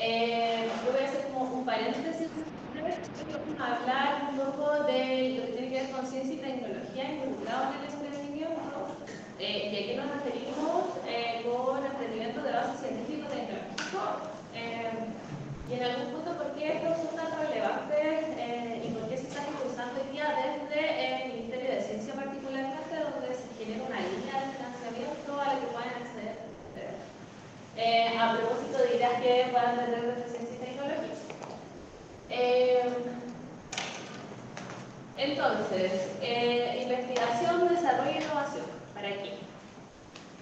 Yo voy a hacer como un paréntesis. Vamos a hablar un poco de lo que tiene que ver con ciencia y tecnología involucrado en el emprendimiento. ¿Y a qué nos referimos con emprendimiento de base científico-tecnológico? Y en algún punto, ¿por qué estos son tan relevantes y por qué se están impulsando hoy día desde el Ministerio de Ciencia particularmente, donde se genera una línea de financiamiento a la que pueden acceder? A propósito de ideas que puedan tener desde ciencia y tecnología. Entonces, investigación, desarrollo e innovación. ¿Para qué?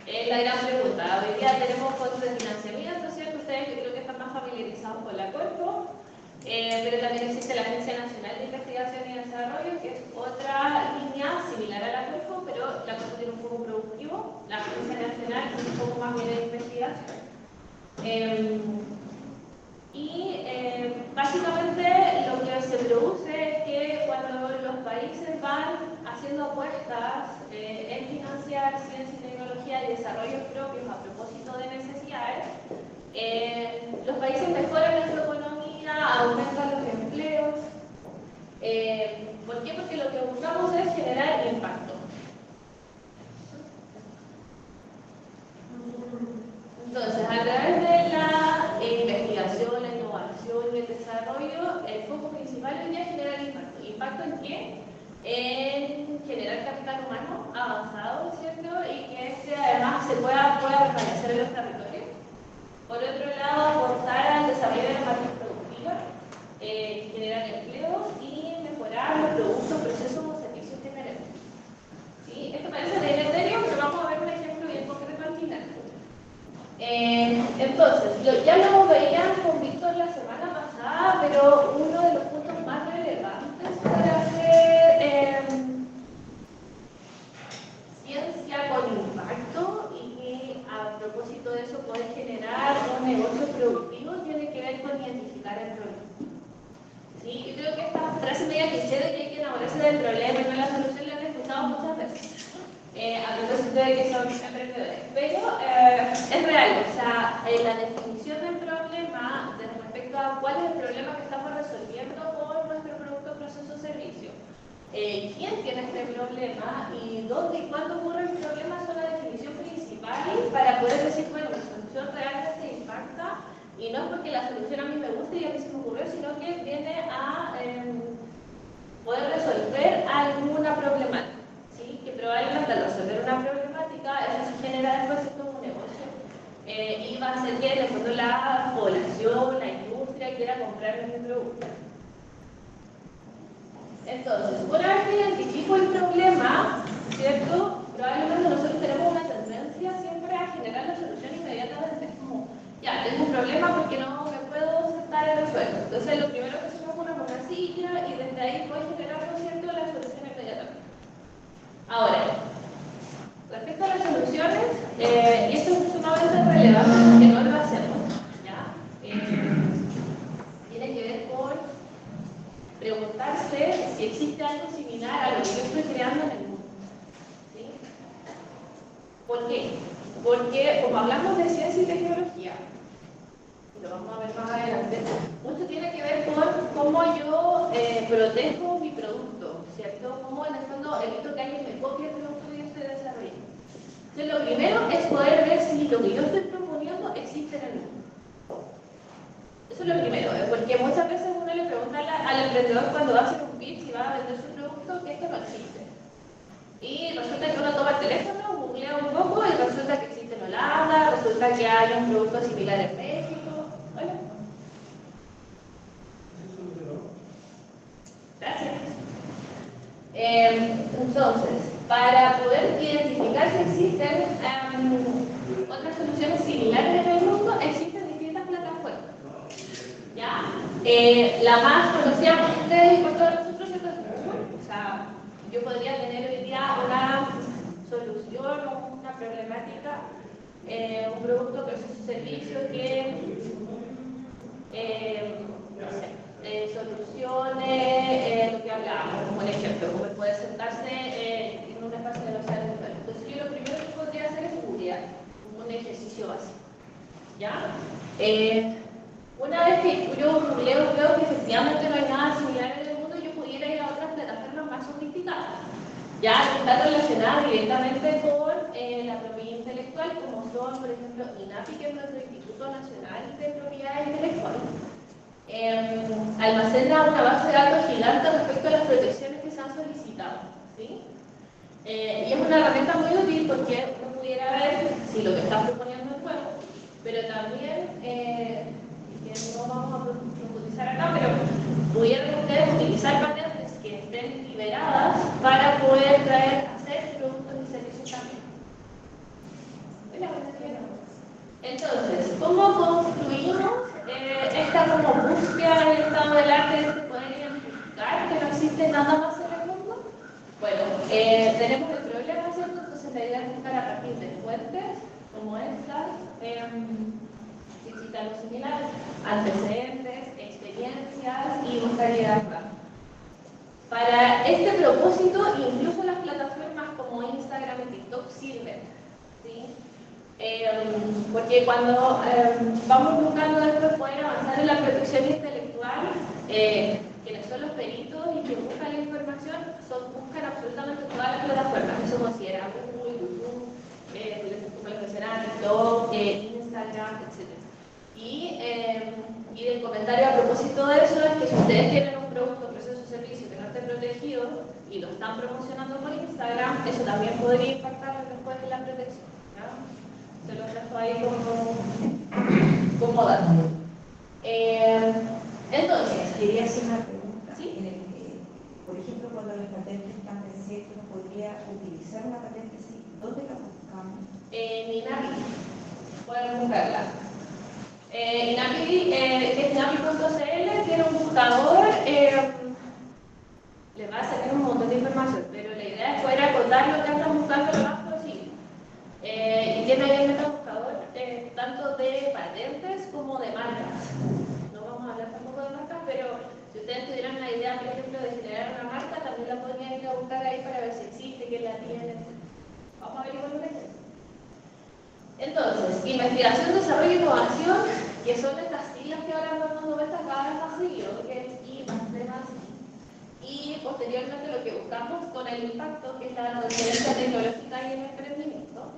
Es la gran pregunta. Hoy día tenemos fondos de financiamiento, ¿cierto? Ustedes yo creo que están más familiarizados con la Corfo, pero también existe la Agencia Nacional de Investigación y Desarrollo, que es otra línea similar a la Corfo, pero la Corfo tiene un foco productivo, la Agencia Nacional tiene un poco más bien de investigación. Básicamente lo que se produce es que cuando los países van haciendo apuestas en financiar ciencia y tecnología y desarrollos propios a propósito de necesidades, los países mejoran su economía, aumentan los empleos. ¿Por qué? Porque lo que buscamos es generar impacto. Entonces, a través de la investigación, la innovación y el desarrollo, el foco principal hoy día es generar impacto. ¿Impacto en qué? En generar capital humano avanzado, ¿cierto? Y que este además se pueda permanecer en los territorios. Por otro lado, aportar al desarrollo de las máquinas productivas, generar empleos y mejorar los productos, procesos o servicios que tenemos. ¿Sí? Esto parece de etéreo, pero vamos a ver un ejemplo bien concreto al final. Entonces, ya lo veían con Víctor la semana pasada, pero uno de los puntos más relevantes para hacer ciencia con impacto y que a propósito de eso poder generar un negocio productivo tiene que ver con identificar el problema. ¿Sí? Yo creo que esta frase media cliché de que hay que enamorarse del problema y no la solución la han escuchado muchas veces. A propósito de que son emprendedores, pero es real, o sea, la definición del problema respecto a cuál es el problema que estamos resolviendo con nuestro producto, proceso o servicio, quién tiene este problema y dónde y cuándo ocurre el problema son la definición principal para poder decir, bueno, la solución realmente impacta y no es porque la solución a mí me guste y a mí se me ocurrió, sino que viene a poder resolver alguna problemática. ¿Sí? Que probablemente al resolver una problemática, eso se genera después como un negocio y va a hacer que de fondo la población, la industria quiera comprar nuestro producto. Entonces, una vez que identifico el problema, ¿cierto? Probablemente nosotros tenemos una tendencia siempre a generar la solución inmediatamente. Es como, ya, tengo un problema porque no me puedo sentar en el suelo. Entonces, lo primero que se me ocurre es una silla y desde ahí voy generando, ¿cierto?, la solución inmediatamente. Ahora, respecto a las soluciones, y esto es sumamente relevante porque no lo hacemos, ¿ya? Tiene que ver con preguntarse si existe algo similar a lo que yo estoy creando en el mundo. ¿Sí? ¿Por qué? Porque como hablamos de ciencia y tecnología, y lo vamos a ver más adelante, mucho tiene que ver con cómo yo protejo mi producto, ¿cierto? Cómo en el fondo evito que alguien me copie el producto que yo estoy desarrollando. Entonces, lo primero es poder ver si lo que yo estoy proponiendo existe en el mundo. Eso es lo primero, porque muchas veces uno le pregunta al emprendedor cuando va a hacer un pitch y va a vender su producto que esto no existe. Y resulta que uno toma el teléfono, googlea un poco y resulta que existe en Holanda, resulta que hay un producto similar en México. ¿Vale? Gracias. Entonces, para poder identificar si existen otras soluciones similares en el mundo, existen distintas plataformas. ¿Ya? La más conocida por ustedes y por todos nosotros es Google. O sea, yo podría tener hoy día una solución o una problemática, un producto, proceso, servicio que no sé, solucione lo que hablábamos, como un ejemplo, como puede sentarse en un espacio de los salones. Entonces, yo lo primero que podría hacer es googlear, un ejercicio básico. ¿Ya? una vez que yo googleo, veo que efectivamente no hay nada similar en el mundo, yo pudiera ir a otras plataformas más sofisticadas, ya que están relacionadas directamente con la propiedad intelectual, como son, por ejemplo, INAPI, que es nuestro Instituto Nacional de Propiedad Intelectual. Almacena una base de datos gigante respecto a las protecciones que se han solicitado, ¿sí? Y es una herramienta muy útil porque uno pudiera ver si lo que está proponiendo es nuevo, pero también, que no vamos a profundizar acá, pero pudieran ustedes utilizar patentes que estén liberadas para poder hacer productos y servicios también. Entonces, ¿cómo construimos esta como búsqueda del estado del arte de poder identificar que no existe nada más en el mundo? Bueno, tenemos el problema, ¿cierto? Entonces la idea es buscar a partir de fuentes como estas, si citan lo similar, antecedentes, experiencias y buscar ideas rápidas. Para este propósito, incluso las plataformas como Instagram y TikTok sirven, ¿sí? Porque cuando vamos buscando después poder avanzar en la protección intelectual, quienes son los peritos y que buscan la información, buscan absolutamente todas las plataformas. Eso considera Google, YouTube, como les mencionaba, TikTok, Instagram, etc. Y el comentario a propósito de eso es que si ustedes tienen un producto, proceso o servicio que no esté protegido y lo están promocionando por Instagram, eso también podría impactar después en la protección, ¿no? Se los dejo ahí como dato. Entonces, quería hacer una pregunta. ¿sí? Por ejemplo, cuando las patentes están presentes, ¿uno podría utilizar una patente así? ¿Dónde la buscamos? INAPI, pueden buscarla. INAPI, que es INAPI.cl, tiene un buscador, le va a sacar un montón de información, pero la idea es poder acotar lo que andan buscando lo más posible. Y tiene ahí el buscador tanto de patentes como de marcas. No vamos a hablar tampoco de marcas, pero si ustedes tuvieran la idea, por ejemplo, de generar una marca, también la podrían ir a buscar ahí para ver si existe, quién la tiene, etc. Vamos a averiguar un ejemplo. Entonces, investigación, desarrollo e innovación, que son estas siglas que ahora estamos dando vueltas cada vez más seguido, que es I más D más I. Y posteriormente lo que buscamos con el impacto, que es la transferencia tecnológica y el emprendimiento.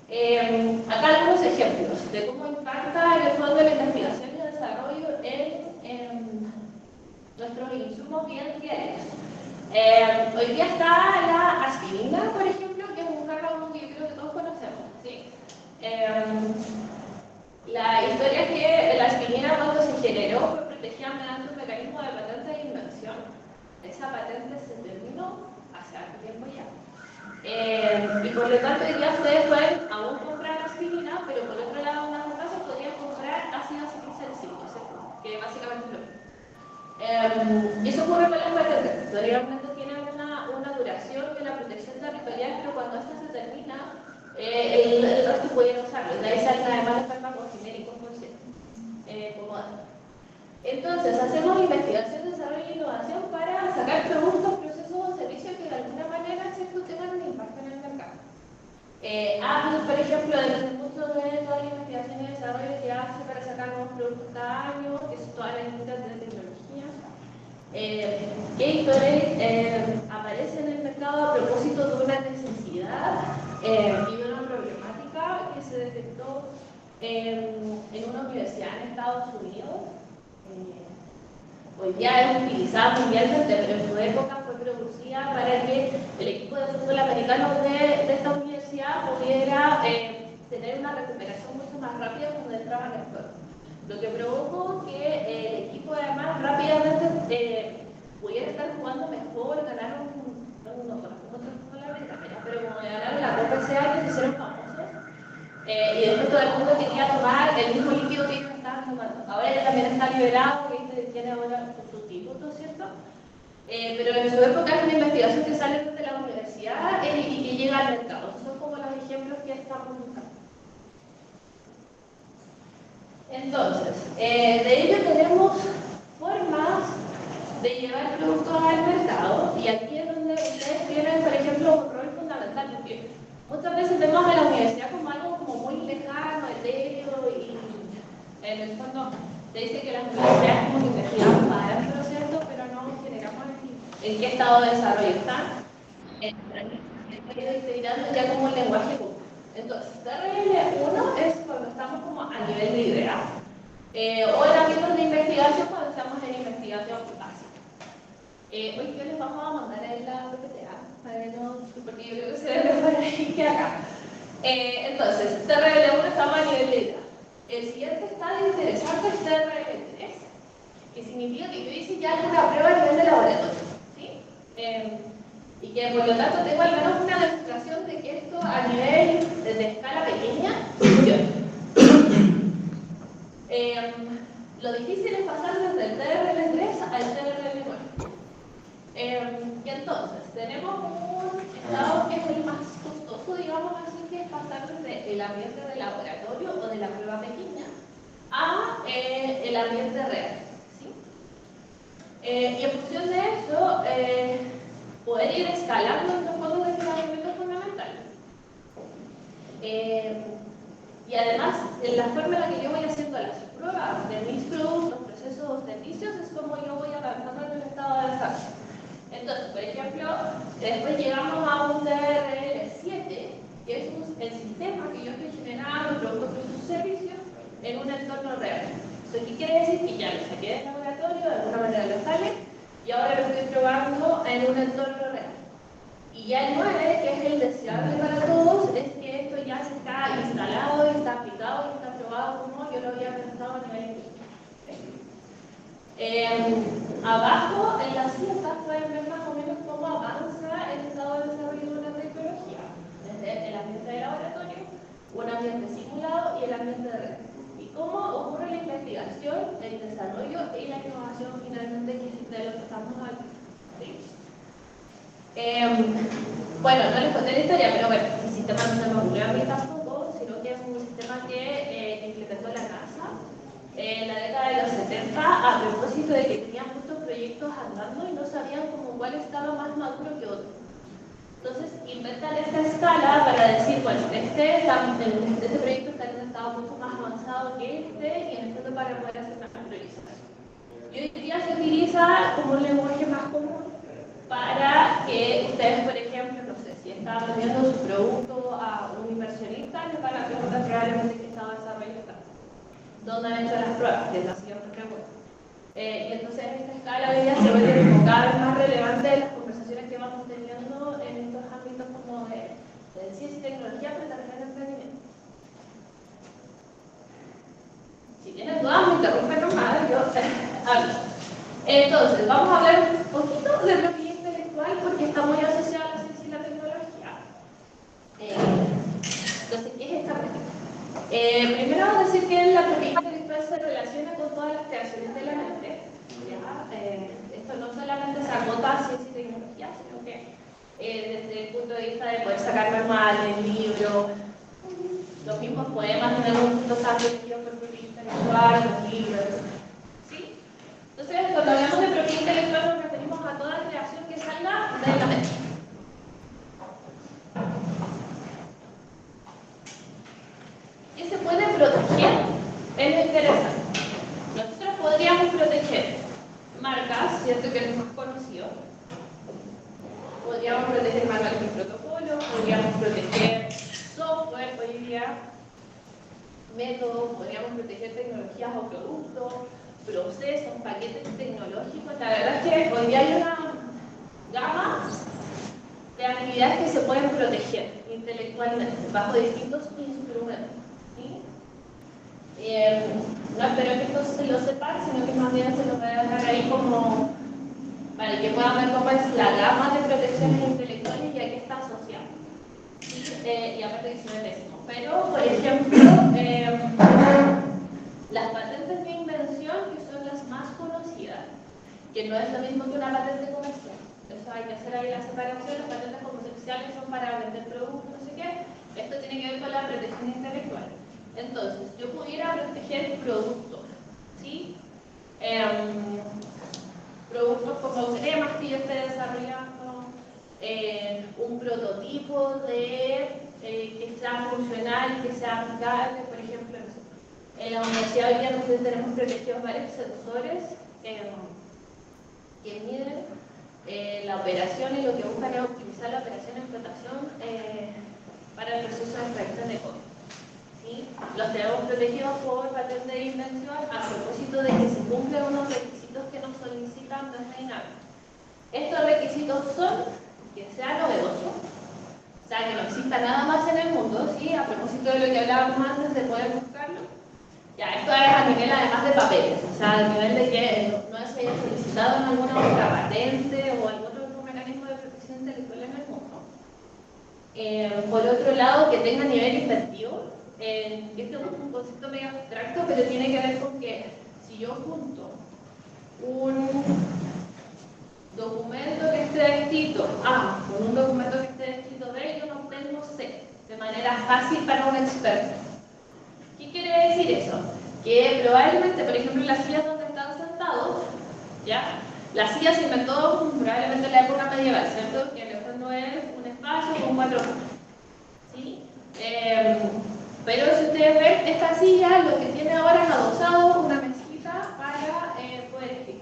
Acá algunos ejemplos de cómo impacta en el fondo la investigación y el desarrollo en nuestros insumos bien diarios. Hoy día está la aspirina, por ejemplo, que es un fármaco que yo creo que todos conocemos, ¿sí? La historia es que la aspirina, cuando se generó, fue protegida mediante un mecanismo de patente de invención. Esa patente se terminó hace algo tiempo ya. Y por lo tanto, hoy día ustedes pueden aún comprar aspirina, pero por otro lado, en algunos casos podrían comprar ácido acetilsalicílico, ¿cierto? Que básicamente es lo mismo. Y eso ocurre con las patentes. Realmente tienen una duración de la protección territorial, pero cuando esta se termina, el resto pudiera usarlo. De ahí salen además los fármacos genéricos, por cierto, como dato. Entonces, hacemos investigación, desarrollo e innovación para sacar productos, procesos o servicios que de alguna manera tengan un impacto en el mercado. Apple, por ejemplo, depende mucho de toda la investigación y desarrollo que hace para sacar nuevos productos cada año, que es toda la industria de tecnología. Gatorade aparece en el mercado a propósito de una necesidad y de una problemática que se detectó en una universidad en Estados Unidos. Hoy día es utilizada mundialmente, pero en su época fue producida para que el equipo de fútbol americano de esta universidad pudiera tener una recuperación mucho más rápida cuando entraba en el juego. Lo que provocó que el equipo además rápidamente pudiera estar jugando mejor, ganaron, no conozco mucho el fútbol americano, pero como ganaron la Copa ese año, se hicieron famosos. Y después todo el mundo quería tomar el mismo líquido que ellos estaban tomando. Ahora ya también está liberado, que tiene ahora su sustituto, ¿cierto? Pero en su época es una investigación que sale desde la universidad y que llega al mercado. Esos son como los ejemplos que estamos buscando. Entonces, de ello tenemos formas de llevar productos al mercado, y aquí es donde ustedes tienen, por ejemplo, un rol fundamental, porque muchas veces vemos a la universidad como algo como muy lejano, etéreo, y En el fondo, te dice que las universidades como que investigan para el proceso, pero no generamos en qué estado de desarrollo están. Estoy integrando ya como un lenguaje común. Entonces, DRL1 es cuando estamos como a nivel de idea, o en ámbitos de investigación cuando estamos en investigación básica. Hoy les vamos a mandar en la PPTA, porque yo creo que se debe mejor ahí que acá. Entonces, DRL1 estamos a nivel de idea. El siguiente estado interesante es DRL3, que significa que yo hice ya alguna prueba a nivel de laboratorio, ¿sí? Y que por lo tanto tengo al menos una demostración de que esto a nivel de escala pequeña funciona. Lo difícil es pasar desde el DRL3 al DRL9. Y entonces, tenemos un estado que es el más costoso, digamos así, que es pasar desde el ambiente de laboratorio o de la prueba pequeña a el ambiente real, ¿sí? Y en función de eso, poder ir escalando los modos de funcionamiento fundamental. Y además, en la forma en la que yo voy haciendo las pruebas de mis productos, procesos o servicios, es como yo voy avanzando en el estado de desarrollo. Entonces, por ejemplo, después llegamos a un DRL7, que es el sistema que yo estoy generando, productos, procesos y servicios, en un entorno real. ¿Eso qué quiere decir? Que ya lo saqué del laboratorio, de alguna manera lo sale, y ahora lo estoy probando en un entorno real. Y ya el 9, que es el deseable para todos, es que esto ya se está instalado, está aplicado, está probado como yo lo había pensado a nivel abajo, en las ciencias, pueden ver más o menos cómo avanza el estado de desarrollo de una tecnología, desde el ambiente de laboratorio, un ambiente simulado y el ambiente de red. Y cómo ocurre la investigación, el desarrollo y la innovación finalmente, que es de lo que estamos hablando. ¿Sí? Bueno, no les conté la historia, pero bueno, el sistema no se me ocurrió a mí tampoco, sino que es un sistema que implementó la NASA en la década de los 70 a propósito de que tenían muchos proyectos andando y no sabían como cuál estaba más maduro que otro. Entonces inventan esta escala para decir, bueno, este proyecto está en un estado mucho más avanzado que este y en el fondo para poder hacer una priorización. Y hoy día se utiliza como un lenguaje más común para que ustedes, por ejemplo, no sé, si están vendiendo su producto a un inversionista, les van a preguntar probablemente qué estado de desarrollo está, dónde han hecho las pruebas, que es la siguiente pregunta. Y entonces esta escala hoy día se vuelve como cada vez más relevante en las conversaciones que vamos teniendo en estos ámbitos como de ciencia y tecnología, pero también en emprendimiento. Si tienen dudas, me interrumpen nomás, yo hablo. Entonces, vamos a hablar un poquito de propiedad intelectual porque está muy asociada a la ciencia y la tecnología. Entonces, ¿qué es esta propiedad? Primero vamos a decir que la propiedad intelectual se relaciona con todas las creaciones de la mente. Esto no solamente se acota a ciencia y tecnología, sino que desde el punto de vista de poder sacar manuales, libros, los mismos poemas en algún punto están dirigidos por propiedad intelectual, los libros. ¿Sí? Entonces, cuando hablamos de propiedad intelectual nos referimos a toda creación que salga de la mente. ¿Qué se puede proteger? Es lo interesante. Nosotros podríamos proteger marcas, ¿cierto? Que es más conocido. Podríamos proteger manuales y protocolos, podríamos proteger software hoy día, métodos, podríamos proteger tecnologías o productos, procesos, paquetes tecnológicos. La verdad es que hoy día hay una gama de actividades que se pueden proteger intelectualmente bajo distintos instrumentos. ¿Sí? No espero que esto se lo sepan, sino que más bien se lo voy a dejar ahí como para que puedan ver cómo es la gama de protecciones intelectuales y a qué está asociada. Y aparte que se ve pésimo. Pero, por ejemplo, las patentes de invención, que son las más conocidas, que no es lo mismo que una patente comercial. Eso hay que hacer ahí la separación. Las patentes comerciales son para vender productos, no sé qué. Esto tiene que ver con la protección intelectual. Entonces, yo pudiera proteger productos, ¿sí? Productos como cremas que yo esté desarrollando, un prototipo de que sea funcional, que sea aplicable, por ejemplo, En la universidad hoy día nosotros tenemos protegidos varios sensores que miden la operación y lo que buscan es optimizar la operación en flotación para el proceso de extracción de cobre. ¿Sí? Los tenemos protegidos por patente de invención a propósito de que se cumplen unos requisitos que nos solicitan desde INAVE. Estos requisitos son que sea novedoso, o sea, que no exista nada más en el mundo, ¿sí? A propósito de lo que hablábamos antes de poder buscarlo. Ya, esto es a nivel además de papeles, o sea, a nivel de que no se haya solicitado en alguna otra patente o algún otro mecanismo de protección intelectual en el mundo. Por otro lado, que tenga nivel inventivo. Este es un concepto medio abstracto, pero tiene que ver con que si yo junto un documento que esté escrito A con un documento que esté escrito B, yo no obtengo C de manera fácil para un experto. ¿Qué quiere decir eso? Que probablemente, por ejemplo, en las sillas donde están sentados, ¿ya? La silla se inventó probablemente en la época medieval, ¿cierto? Que en el fondo es un espacio con 4 patas, ¿sí? Pero si ustedes ven, esta silla lo que tiene ahora es adosado una mesita para poder escribir.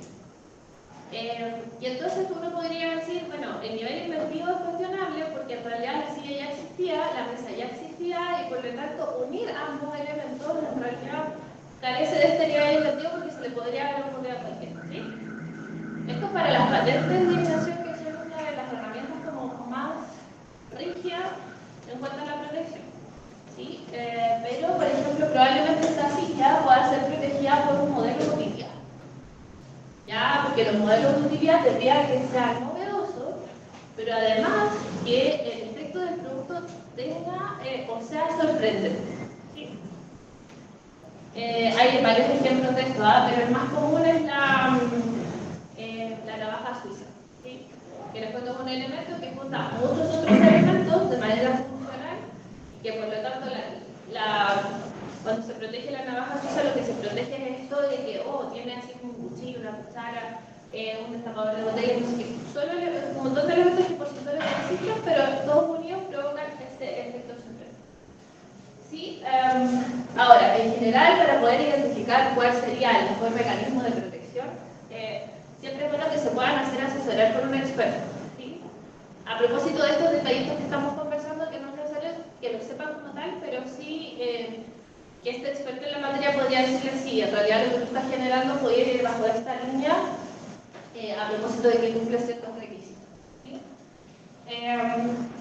Y entonces uno podría decir, bueno, el nivel inventivo es cuestionable porque en realidad la silla ya existía, la mesa ya existía y por lo tanto unir ambos elementos en realidad carece de este nivel inventivo porque se le podría haber ocurrido a cualquiera, ¿sí? Esto es para las patentes de innovación, que son una de las herramientas como más rígidas en cuanto a la protección, ¿sí? Pero, por ejemplo, probablemente esta silla pueda ser protegida por un modelo de utilidad. ¿Ya? Porque los modelos de utilidad tendrían que ser novedosos, pero además que el efecto del producto tenga o sea sorprendente. ¿Sí? Hay varios ejemplos de esto, pero el más común es la navaja suiza, ¿sí? Que en el fondo es un elemento que junta muchos otros elementos de manera funcional y que por lo tanto cuando se protege la navaja suiza, lo que se protege es esto de que, tiene así un cuchillo, una cuchara, un destapador de botella, no sé qué. Solo un montón de elementos que por sí solos existen, pero todos unidos provocan este efecto sorprendente. ¿Sí? Ahora, en general, para poder identificar cuál sería el mejor mecanismo de protección, siempre es bueno que se puedan hacer asesorar por un experto. ¿Sí? A propósito de estos detallitos que estamos conversando, que no es necesario que lo sepan como tal, pero sí que este experto en la materia podría decirle sí, en realidad lo que tú estás generando podría ir bajo esta línea a propósito de que cumple ciertos requisitos. ¿Sí?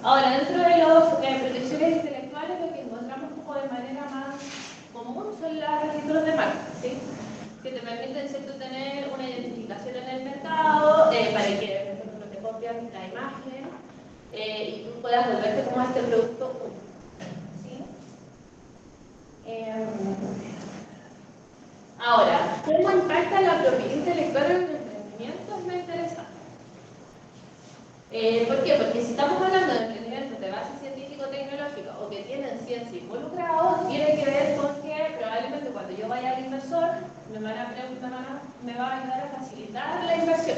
Ahora, dentro de las protecciones intelectuales, lo que encontramos como de manera más común son los registros de marca, ¿sí? Que te permiten, ¿cierto?, tener una identificación en el mercado para que, por ejemplo, te copian la imagen y tú puedas volverte como este producto único. ¿Sí? Ahora, ¿cómo impacta la propiedad intelectual en el emprendimiento? Es muy interesante. ¿Por qué? Porque si estamos hablando de emprendimientos de base científico-tecnológica o que tienen ciencia involucrados, tiene que ver con que probablemente cuando yo vaya al inversor me va a ayudar a facilitar la inversión.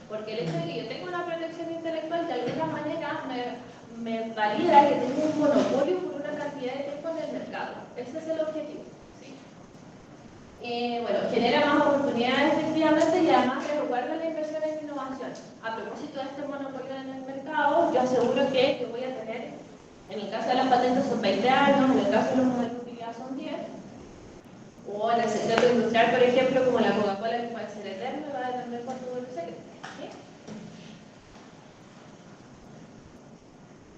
Porque el hecho de que yo tenga una protección intelectual de alguna manera me valida que tengo un monopolio por una cantidad de tiempo en el mercado. Ese es el objetivo. ¿Sí? Bueno, genera más oportunidades efectivamente y además resguarda la inversión en innovación. A propósito de este monopolio en el mercado, yo aseguro que yo voy a tener, en el caso de las patentes son 20 años, en el caso de los modelos de utilidad son 10, o en el sector industrial, por ejemplo, como la Coca-Cola, que puede ser eterno y va a depender cuánto dure el secreto. ¿Sí?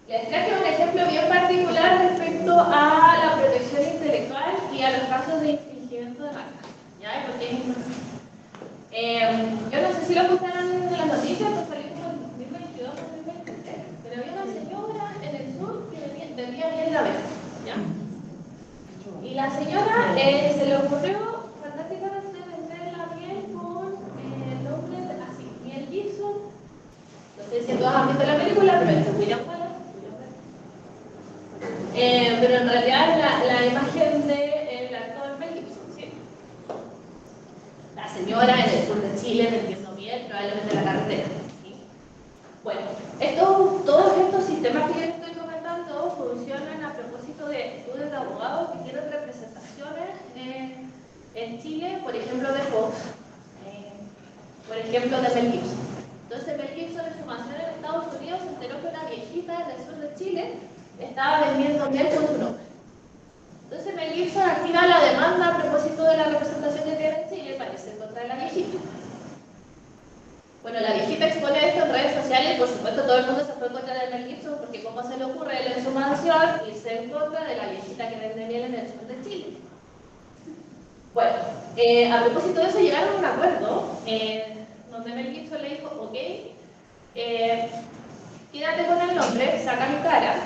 Les traje un ejemplo bien particular respecto a la protección intelectual y a los casos de infringimiento de marca. ¿Ya? Porque es importante. Yo no sé si lo escucharon en las noticias, pero salió como en 2022 o 2023, pero había una señora en el sur que vendía miel de abeja, ¿ya? Y la señora se le ocurrió fantásticamente vender la miel con el nombre así, miel Gibson. No sé si todos han visto la película, pero es William Wallace. Pero en realidad la imagen del actor Mel Gibson, ¿sí? La señora en el sur de Chile vendiendo miel, probablemente en la carretera. ¿Sí? Bueno, todos estos sistemas que yo les estoy comentando funcionan a propósito de estudios de abogados que quieren representación. acciones en Chile, por ejemplo, de Fox, por ejemplo, de Mel Gibson. Entonces, Mel Gibson en su mansión en Estados Unidos se enteró que una viejita en el sur de Chile estaba vendiendo miel con su nombre. Entonces, Mel Gibson activa la demanda a propósito de la representación que tiene en Chile para irse en contra de la viejita. Bueno, la viejita expone esto en redes sociales y por supuesto todo el mundo se fue en contra de Mel Gibson porque cómo se le ocurre él en su mansión irse en contra de la viejita que vende miel en el sur de Chile. Bueno, a propósito de eso llegaron a un acuerdo donde Mel Gibson le dijo, ok, quédate con el nombre, saca mi cara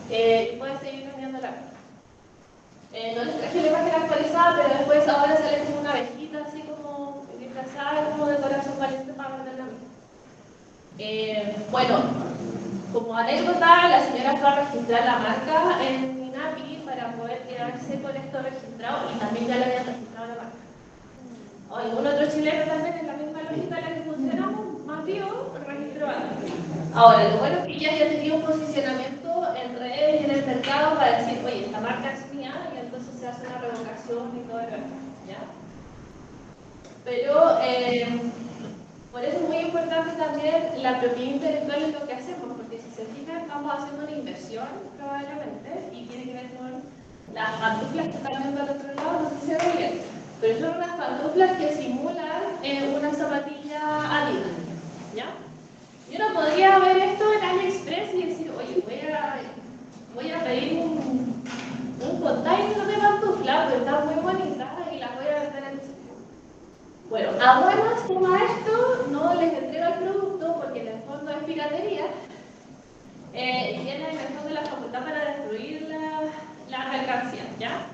y puedes seguir vendiendo la miel. No les traje la imagen actualizada, pero después ahora sale como una abejita así como disfrazada como de corazón valiente para vender la miel. Bueno, como anécdota, la señora fue a registrar la marca en INAPI para poder quedarse con esto registrado y también ya le habían registrado la marca. O algún otro chileno también en la misma lógica en la que funcionamos, más vivo, registró algo. Ahora, lo bueno es que ya haya tenido un posicionamiento en redes y en el mercado para decir, oye, esta marca es mía, y entonces se hace una revocación y todo el resto, ¿ya? Pero por eso es muy importante también la propiedad intelectual en lo que hacemos, porque si se fijan, estamos haciendo una inversión probablemente y tiene que ver con las pantuflas que están viendo al otro lado, no sé si se ve bien, pero son unas pantuflas que simulan una zapatilla Adidas, ¿ya? Yo no podría ver esto en AliExpress y decir, oye, voy a pedir un container de pantuflas, pero están muy bonitas y las voy a vender en Chile. Bueno, a buenas como a esto no les entrega el producto porque en el fondo es piratería y tienen en el fondo la facultad para destruir la mercancía, ¿ya?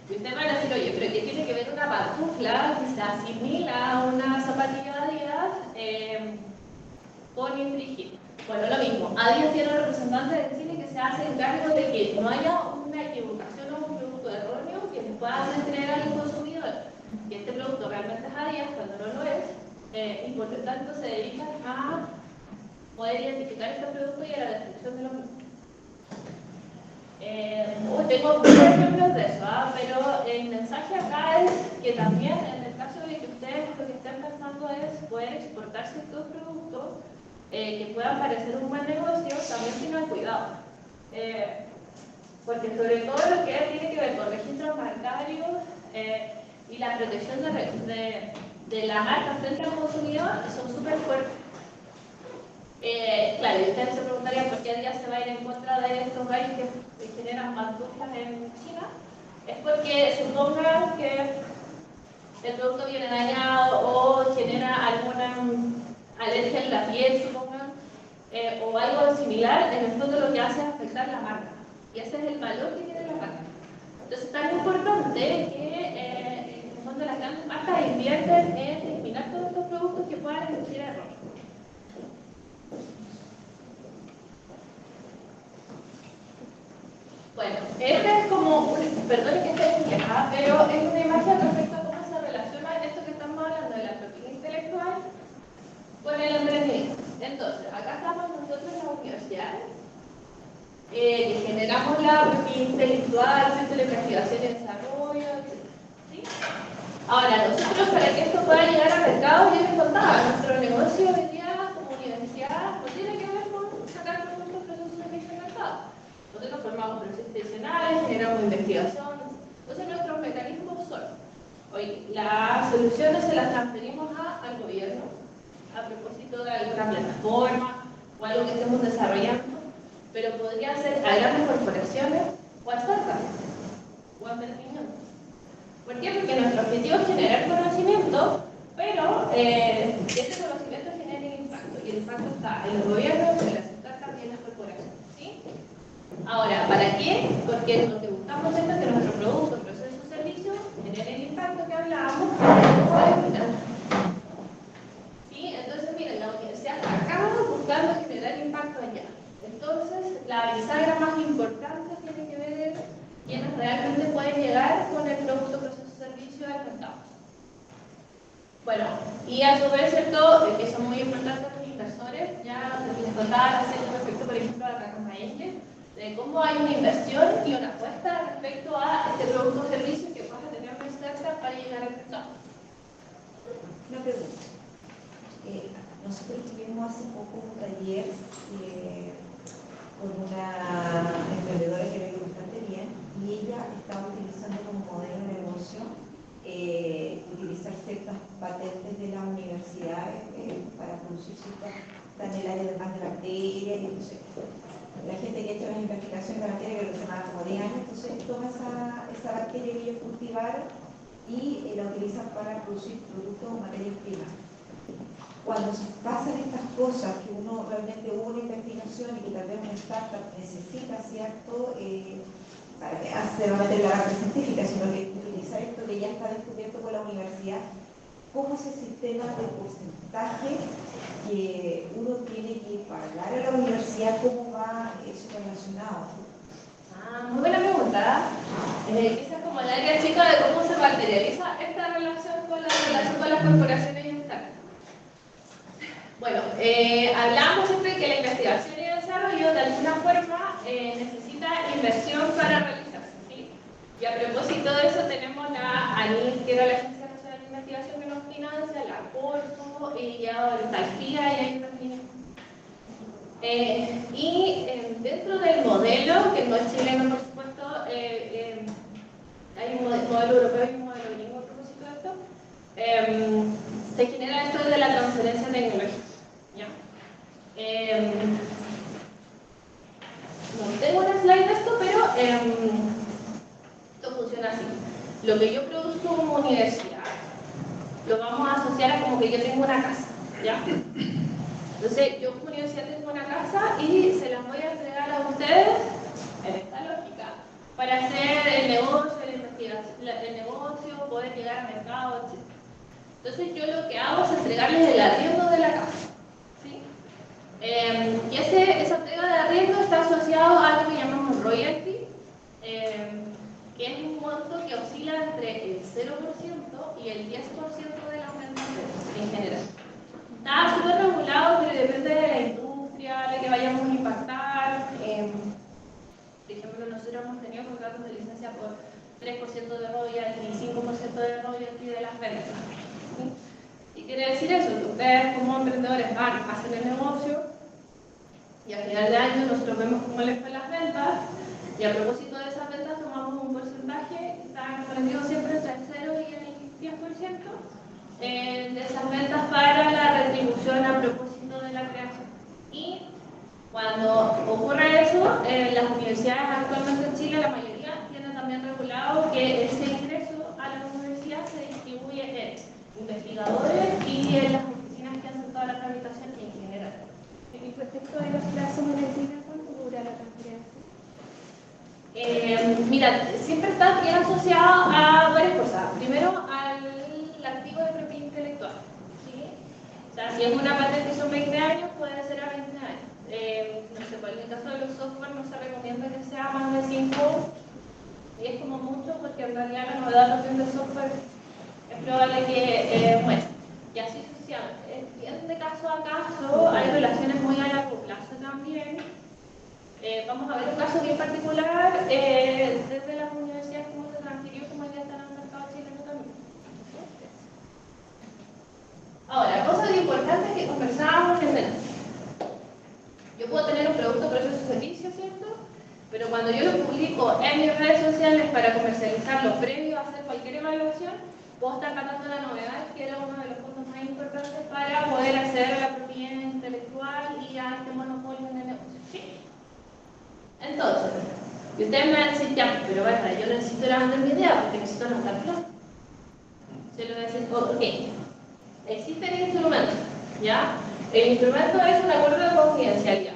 Y usted va a decir, oye, pero ¿qué tiene que ver una pantufla que se asimila a una zapatilla de Adidas con infringir? Bueno, lo mismo, Adidas tiene un representante de Chile que se hace cargo de que no haya una equivocación o un producto erróneo que se pueda entregar al consumidor. Y este producto realmente es Adidas cuando no lo es, y por lo tanto se dedican a poder identificar este producto y a la destrucción de los mismos. Tengo muchos ejemplos de eso, pero el mensaje acá es que también en el caso de que ustedes lo que estén pensando es poder exportar ciertos productos que puedan parecer un buen negocio, también tengan cuidado. Porque sobre todo lo que tiene que ver con registros bancarios y la protección de la marca frente al consumidor son súper fuertes. Claro, y ustedes se preguntarían por qué Adidas se va a ir en contra de estos gallos que generan pantuflas en China. Es porque supongan que el producto viene dañado o genera alguna alergia en la piel, supongan, o algo similar, en el fondo lo que hace es afectar la marca. Y ese es el valor que tiene la marca. Entonces es tan importante que en el fondo las grandes marcas invierten en eliminar todos estos productos que puedan inducir errores. Bueno, esta es como, perdón que esté en inglés, pero es una imagen respecto a cómo se relaciona esto que estamos hablando de la propiedad intelectual con el emprendimiento. Entonces, acá estamos nosotros en las universidades, que generamos la propiedad intelectual, centro de investigación y desarrollo, etc. ¿Sí? Ahora, nosotros para que esto pueda llegar al mercado, ya les contaba, nuestro negocio hoy día como universidad no tiene que ver con sacar productos, procesos de servicio al mercado. Nosotros formamos procesos institucionales, generamos investigación. Entonces nuestros mecanismos son, hoy las soluciones se las transferimos al gobierno a propósito de alguna plataforma o algo que estemos desarrollando, pero podría ser a grandes corporaciones o a startups o a emprendimientos. ¿Por qué? Porque nuestro objetivo es generar conocimiento, pero que ese conocimiento genere impacto, y el impacto está en los gobiernos, en las startups y en las corporaciones. ¿Sí? Ahora, ¿para qué? Porque lo que buscamos es que nuestro producto, proceso o servicio genere el impacto que hablábamos para el final. ¿Sí? Entonces, miren, la universidad acaba buscando generar impacto allá. Entonces, la bisagra más importante tiene que ver quienes realmente pueden llegar con el producto, proceso o servicio al mercado. Bueno, y a su vez, ¿cierto? Que son muy importantes los inversores, ya les contaba respecto, por ejemplo, a la Cacama Angel, de cómo hay una inversión y una apuesta respecto a este producto o servicio que pasa a empresas para llegar al mercado. Una pregunta. Nosotros tuvimos hace poco un taller con una emprendedora que me bastante bien y ella estaba utilizando como modelo de negocio utilizar ciertas patentes de las universidades para producir ciertas, están en el área de más de bacterias, y entonces la gente que ha hecho las investigaciones de la bacteria, que se llama como 10 años, entonces toma esa bacteria que ellos cultivaron y la utilizan para producir productos o materias primas. Cuando se pasan estas cosas, que uno realmente hubo una investigación y que tal vez una startup necesita, ¿cierto? Para que se va a meter la base científica, sino que utilizar esto que ya está descubierto por la universidad, ¿cómo es el sistema de porcentaje que uno tiene que pagar a la universidad? ¿Cómo va eso relacionado? Muy buena pregunta. Esa es como el área chica de cómo se materializa esta relación con las corporaciones y startups. Bueno, hablamos siempre que la investigación y el desarrollo de alguna forma necesita inversión para realizarse, ¿sí? Y a propósito de eso tenemos la ANIL, que era la Agencia Nacional de Investigación que nos financia, la Corfo, y ya está el FIA y hay otras y dentro del modelo, que no es chileno por supuesto, hay un modelo europeo y un modelo gringo a propósito de esto, se genera esto de la transferencia tecnológica. ¿Ya? No tengo una slide de esto, pero esto funciona así. Lo que yo produzco como universidad lo vamos a asociar a como que yo tengo una casa, ¿ya? Entonces, yo como universidad tengo una casa y se las voy a entregar a ustedes en esta lógica para hacer el negocio, la investigación, el negocio, poder llegar al mercado, etc. Entonces, yo lo que hago es entregarles el arriendo de la casa, ¿sí? Y esa entrega de arriendo está asociado a lo que llamamos royalty, que es un monto que oscila entre el 0% y el 10% de las ventas en general. Está súper regulado, pero depende de la industria, la que vayamos a impactar. Por ejemplo, nosotros hemos tenido contratos de licencia por 3% de royalty y 5% de royalty de las ventas. ¿Sí? Y quiere decir eso, que ustedes como emprendedores van, hacen el negocio y al final de año nosotros vemos cómo les fue las ventas y a propósito de esas ventas tomamos un porcentaje que está comprendido siempre entre el 0 y el 10%. De esas ventas para la retribución a propósito de la creación. Y cuando ocurre eso, las universidades actualmente en Chile, la mayoría, tienen también regulado que ese ingreso a la universidad se distribuye en investigadores y en las oficinas que hacen toda la tramitación en general. Y respecto a los plazos monetarios, ¿cuánto dura la transferencia? Mira, siempre está bien asociado a varias cosas. Primero, al activo de propiedad intelectual. ¿Sí? O sea, si es una patente que son 20 años, puede ser a 20 años. No sé, en el caso de los software no se recomienda que sea más de 5, y es como mucho, porque en realidad la novedad del software es probable que muera. Y así sucesivamente. Bien de caso a caso, hay relaciones muy a largo plazo también. Vamos a ver un caso bien particular desde las universidades cómo se transfirió, cómo ya están en el mercado chileno también. Ahora, cosas importantes que conversábamos en el... Yo puedo tener un producto, proceso o servicio, ¿cierto? Pero cuando yo lo publico en mis redes sociales para comercializarlo previo a hacer cualquier evaluación, puedo estar catando la novedad, que era uno de los puntos más importantes para poder acceder a la propiedad intelectual y a este monopolio en el negocio. ¿Sí? Entonces, y ustedes me van a decir, ya, pero bueno, yo no necesito vender mi idea porque necesito anotar plata. Se lo voy a decir, ok, existen instrumentos, ¿ya? El instrumento es un acuerdo de confidencialidad.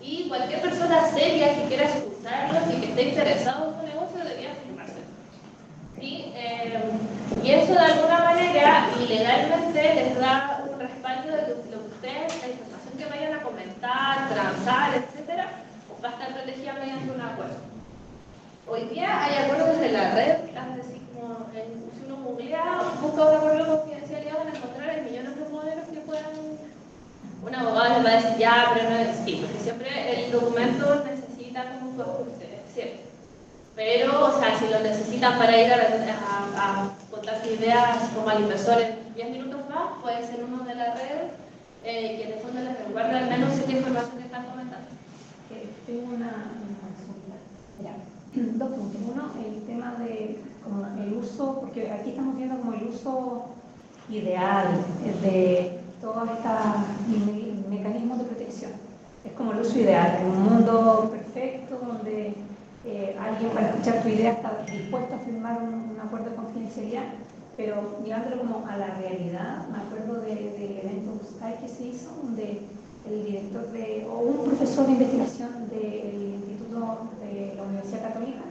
Y cualquier persona seria que quiera escucharlo y que esté interesado en su negocio debería firmarse. ¿Sí? Y eso de alguna manera y legalmente les da un respaldo de que lo que ustedes, la información que vayan a comentar, transar, etcétera, va a estar protegida mediante un acuerdo. Hoy día hay acuerdos de la red, así como si uno googlea, busca un acuerdo de confidencialidad, van a encontrar millones de modelos que puedan. Un abogado les va a decir ya, pero no es sí, porque siempre el documento necesita como su ajuste, ¿cierto? Pero, o sea, si lo necesitan para ir a las ideas como al inversor en 10 minutos más, puede ser uno de la red que en el fondo les resguarda al menos esa información que están comentando. Tengo una consulta. Mira, dos puntos. Uno, el tema de como el uso, porque aquí estamos viendo como el uso ideal de todos estos mecanismos de protección. Es como el uso ideal, en un mundo perfecto donde alguien para escuchar tu idea está dispuesto a firmar un acuerdo de confidencialidad, pero llevándolo como a la realidad. Me acuerdo del evento USCAI que se hizo, donde el director o un profesor de investigación del Instituto de la Universidad Católica,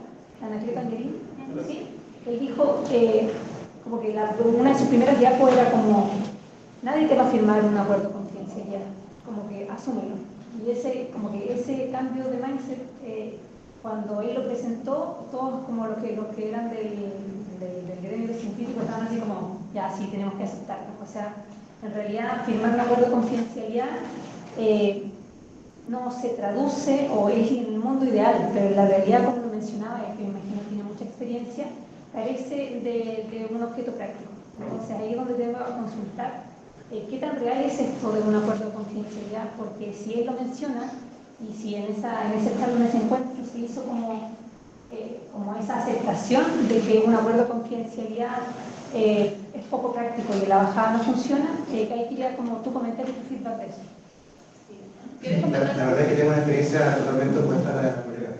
Anacleto Angelini, ¿sí? Él dijo como que una de sus primeras diapos era como: nadie te va a firmar un acuerdo de confidencialidad, como que asúmelo. Y ese cambio de mindset, cuando él lo presentó, todos como los que eran del gremio de científicos estaban así como: ya, sí, tenemos que aceptarlo. O sea, en realidad firmar un acuerdo de confidencialidad no se traduce, o es en el mundo ideal, pero en la realidad, como lo mencionaba, y que me imagino que tiene mucha experiencia, carece de un objeto práctico. Entonces ahí es donde tengo que consultar qué tan real es esto de un acuerdo de confidencialidad, porque si él lo menciona, y si en ese encuentro se hizo como esa aceptación de que un acuerdo de confidencialidad es poco práctico y la bajada no funciona, ahí quería como tú comentar y tu feedback de eso. La verdad es que tengo una experiencia totalmente opuesta a la de la colega.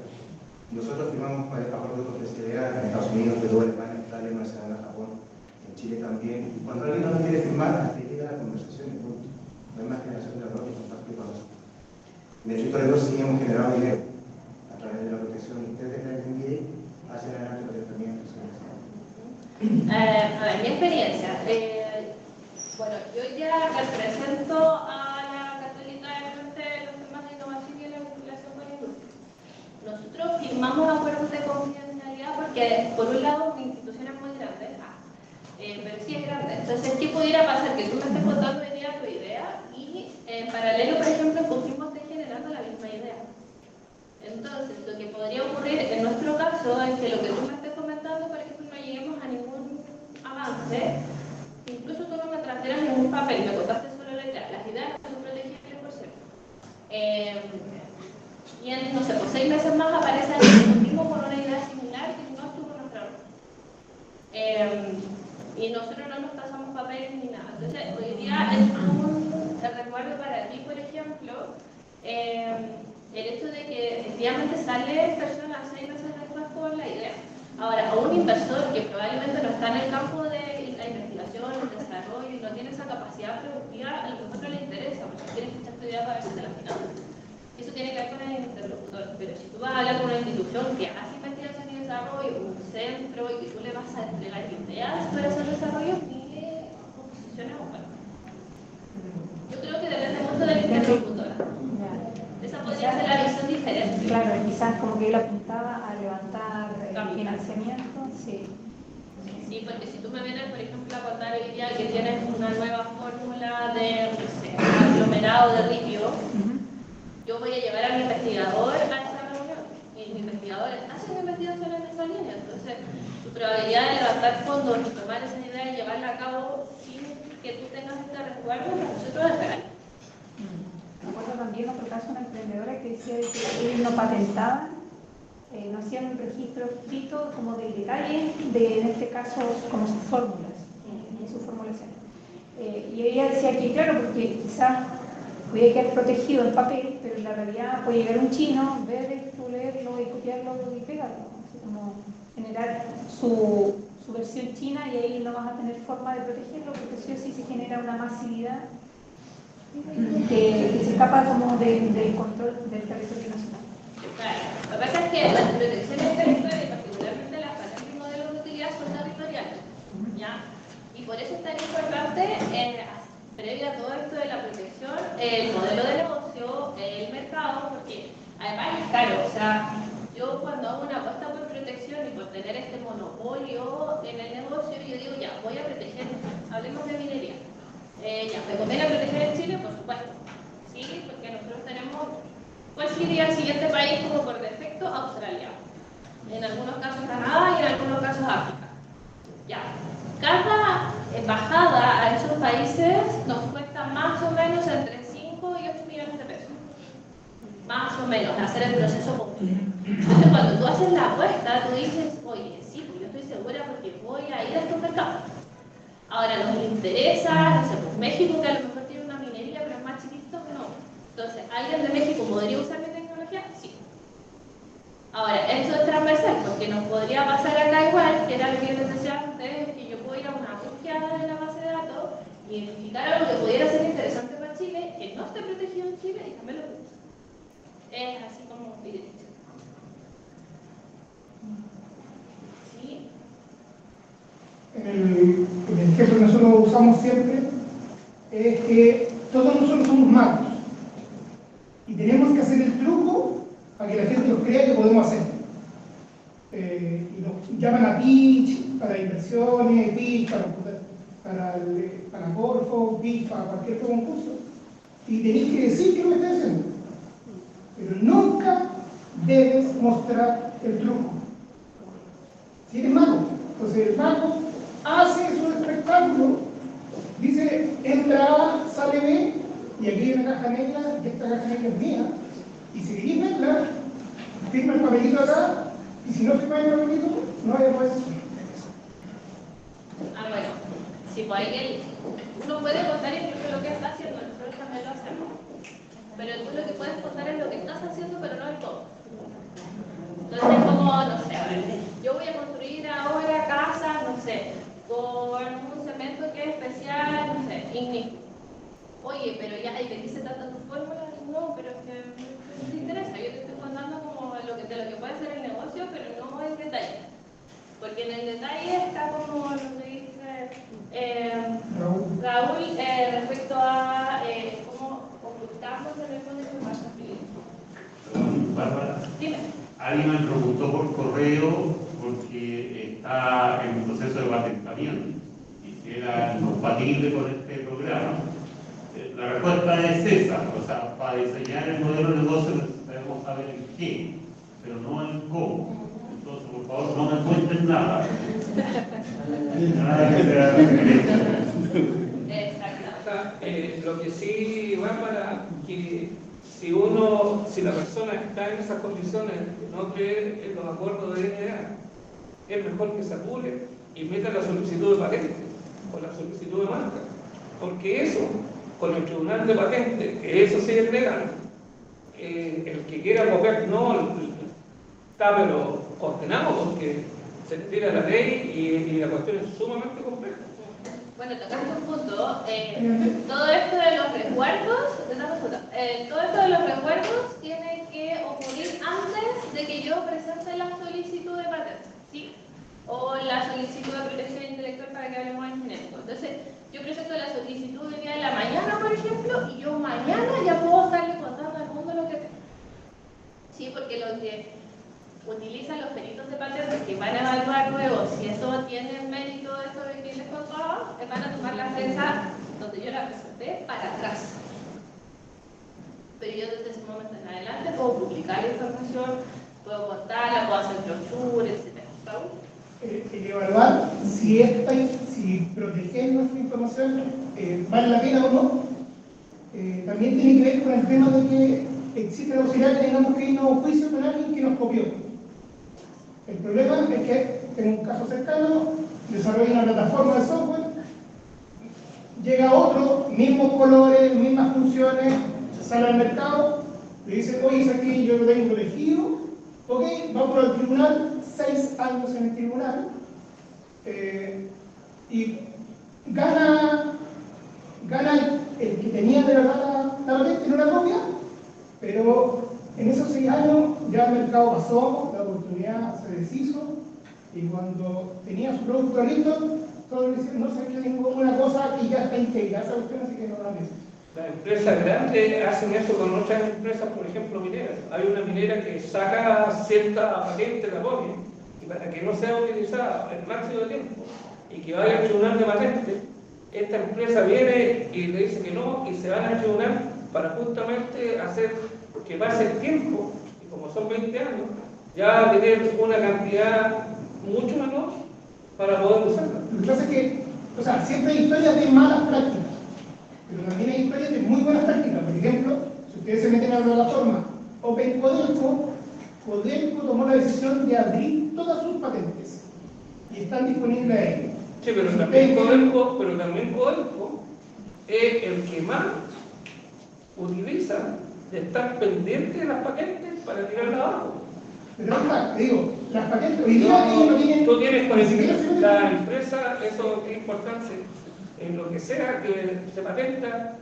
Nosotros firmamos acuerdos de confidencialidad en Estados Unidos, Perú, Alemania, Italia, Nueva Zelanda, Japón, en Chile también. Y cuando alguien no lo quiere firmar, hasta ahí llega la conversación y punto. No hay más generación de error y contacto y paso. De hecho, historiadores sí hemos generado dinero a través de la protección y ustedes en el MBA hacen adelante los tratamientos. A ver, mi experiencia. Bueno, yo ya represento a la Católica en los temas de innovación y la vinculación con la industria. Nosotros firmamos acuerdos de confidencialidad porque, por un lado, mi institución es muy grande, pero sí es grande. Entonces, ¿qué pudiera pasar? Que tú me estés contando hoy día tu idea y, en paralelo, por ejemplo, el confirmo esté generando la misma idea. Entonces, lo que podría ocurrir en nuestro caso es que lo que tú me estés comentando, por ejemplo, no lleguemos a ningún avance. Incluso tú no me trajeras ningún papel, me contaste solo la idea. Las ideas son protegibles, por cierto. Y en, no sé, por 6 meses más aparece alguien mismo con una idea similar que no estuvo en nuestra orden. Y nosotros no nos pasamos papeles ni nada. Entonces, hoy día es un resguardo para ti, por ejemplo, el hecho de que efectivamente sale personas 6 meses después con la idea. Ahora, a un inversor que probablemente no está en el campo de la investigación, el desarrollo y no tiene esa capacidad productiva, a lo mejor no le interesa, porque quiere escuchar tu idea para verse de la final. Eso tiene que ver con el interlocutor. Pero si tú vas a hablar con una institución que hace investigación y desarrollo, un centro, y que tú le vas a entregar ideas para hacer desarrollo, ni oposiciones o bueno. Yo creo que depende mucho del interlocutor. Esa podría ser la visión diferente. Claro, quizás como que él apuntaba a levantar financiamiento, sí. Sí, porque si tú me vienes, por ejemplo, a contar hoy día que tienes una nueva fórmula de, no sé, aglomerado de litio, yo voy a llevar a mi investigador a esa reunión. Y mi investigador está haciendo investigación en esa línea. Entonces, tu probabilidad de levantar fondos y tomar esa idea y llevarla a cabo sin que tú tengas este resguardo, para nosotros es real. Me acuerdo también otro caso, una emprendedora que decía que ellos no patentaban, no hacían un registro escrito como del detalle de, en este caso, como sus fórmulas, y sus formulaciones. Y ella decía que, claro, porque quizás puede quedar protegido en papel, pero en la realidad puede llegar un chino, ver esto, leerlo y copiarlo y pegarlo. Así como generar su versión china, y ahí no vas a tener forma de protegerlo, porque sí o sí se genera una masividad que se escapa como del control del territorio nacional. Claro. Lo que pasa es que las protecciones territoriales, particularmente las patentes y modelos de utilidad, son territoriales, ¿ya? Y por eso es tan importante, previo a todo esto de la protección, el modelo de negocio, el mercado, porque además es caro. O sea, yo cuando hago una apuesta por protección y por tener este monopolio en el negocio, yo digo, ya, voy a proteger, hablemos de minería. Ya, ¿me conviene proteger en Chile? Por supuesto. Sí, porque nosotros tenemos, ¿cuál sería el siguiente país como por defecto? Australia. En algunos casos Canadá y en algunos casos África. Ya. cada embajada a esos países nos cuesta más o menos entre 5 y 8 millones de pesos. Más o menos, hacer el proceso completo. Entonces, cuando tú haces la apuesta, tú dices, oye, sí, pues yo estoy segura porque voy a ir a estos mercados. Ahora, nos interesa, no sé, pues México, que a lo mejor tiene una minería, pero es más chiquito, no. Entonces, ¿alguien de México podría usar mi tecnología? Sí. Ahora, esto es transversal, porque nos podría pasar acá igual, que era lo que yo les decía antes, que yo puedo ir a una búsqueda de la base de datos, identificar algo que pudiera ser interesante para Chile, que no esté protegido en Chile, y también lo uso. Es así como derecho. ¿Sí? El ejemplo que nosotros usamos siempre es que todos nosotros somos magos y tenemos que hacer el truco para que la gente nos crea que podemos hacer. Y nos llaman a pitch para inversiones, pitch para Corfo, pitch para cualquier concurso, y tenéis que decir qué es lo que estás haciendo, pero nunca debes mostrar el truco. Si eres mago, entonces el mago hace su espectáculo, dice entra A, sale B, y aquí hay una caja negra, y esta caja negra es mía, y si queréis verla, firma el papelito acá, y si no firma el papelito, no hay más. Bueno, sí, pues ahí uno puede contar incluso lo que está haciendo, nosotros también lo hacemos. Pero tú lo que puedes contar es lo que estás haciendo, pero no el todo. Entonces, como, no sé, a ver, yo voy a construir ahora casas, no sé, con un cemento que es especial, no sé, ignífugo. Oye, pero ya, ¿y te dice tanto tu fórmula? No, pero es que no te interesa. Yo te estoy contando como de lo que puede ser el negocio, pero no en detalle. Porque en el detalle está como lo que dice Raúl respecto a cómo ocultamos el fondo de información. Bárbara, Dime. alguien me preguntó por correo porque está en un proceso de patentamiento y si era compatible con este programa. La respuesta es esa, o sea, para diseñar el modelo de negocio necesitamos saber el qué, pero no el cómo. Entonces, por favor, no me cuenten nada. Nada que sea referencia. Exacto. Lo que sí va para que si la persona está en esas condiciones de no creer en los acuerdos de DNA, es mejor que se apure y meta la solicitud de patente o la solicitud de marca, porque eso, con el tribunal de patente, que eso sí es legal, el que quiera copiar no está pero condenado porque se le tira la ley y la cuestión es sumamente compleja. Bueno, tocaste un punto. Todo esto de los resguardos, todo esto de los resguardos tiene que ocurrir antes de que yo presente la solicitud de patente, ¿sí? O la solicitud de protección intelectual para que hablemos en genérico. Entonces, yo presento la solicitud el día de la mañana, por ejemplo, y yo mañana ya puedo estarle contando al mundo lo que tengo. Sí, porque lo que utilizan los peritos de patentes que van a evaluar luego si eso tiene mérito de eso de que les contaba, van a tomar la fecha donde yo la presenté para atrás. Pero yo desde ese momento en adelante puedo publicar la información, puedo contarla, puedo hacer brochure, etc. Evaluar si proteger nuestra información vale la pena o no. También tiene que ver con el tema de que existe la posibilidad que tengamos que irnos a un juicio con alguien que nos copió. El problema es que, en un caso cercano, desarrolla una plataforma de software, llega otro, mismos colores, mismas funciones, sale al mercado, le dice, oye, es aquí, yo lo tengo elegido, ok, vamos al tribunal, 6 años en el tribunal, y gana el que tenía de verdad la patente, no la copia, pero en esos 6 años ya el mercado pasó, la oportunidad se deshizo, y cuando tenía su producto listo, todos le decían, no sé qué, tengo una cosa que ya está integrada, esa cuestión, así que no la necesito. Las empresas grandes hacen eso con otras empresas, por ejemplo, mineras. Hay una minera que saca cierta patente, la pone, y para que no sea utilizada el máximo de tiempo, y que vaya al tribunal de patente, esta empresa viene y le dice que no, y se van al tribunal para justamente hacer que pase el tiempo, y como son 20 años, ya tener una cantidad mucho menor para poder usarla. Lo que pasa es que O sea, siempre hay historias de malas prácticas, pero también hay historias de muy buenas prácticas. Por ejemplo, si ustedes se meten a la plataforma Open Codelco, Codelco tomó la decisión de abrir todas sus patentes y están disponibles ahí. Sí, pero también Codelco es el que más utiliza de estar pendiente de las patentes para tirarlas abajo. Pero te digo, las patentes hoy día ellos no tienen. Tú tienes conocimiento, la empresa, eso es importante, en lo que sea que se patenta,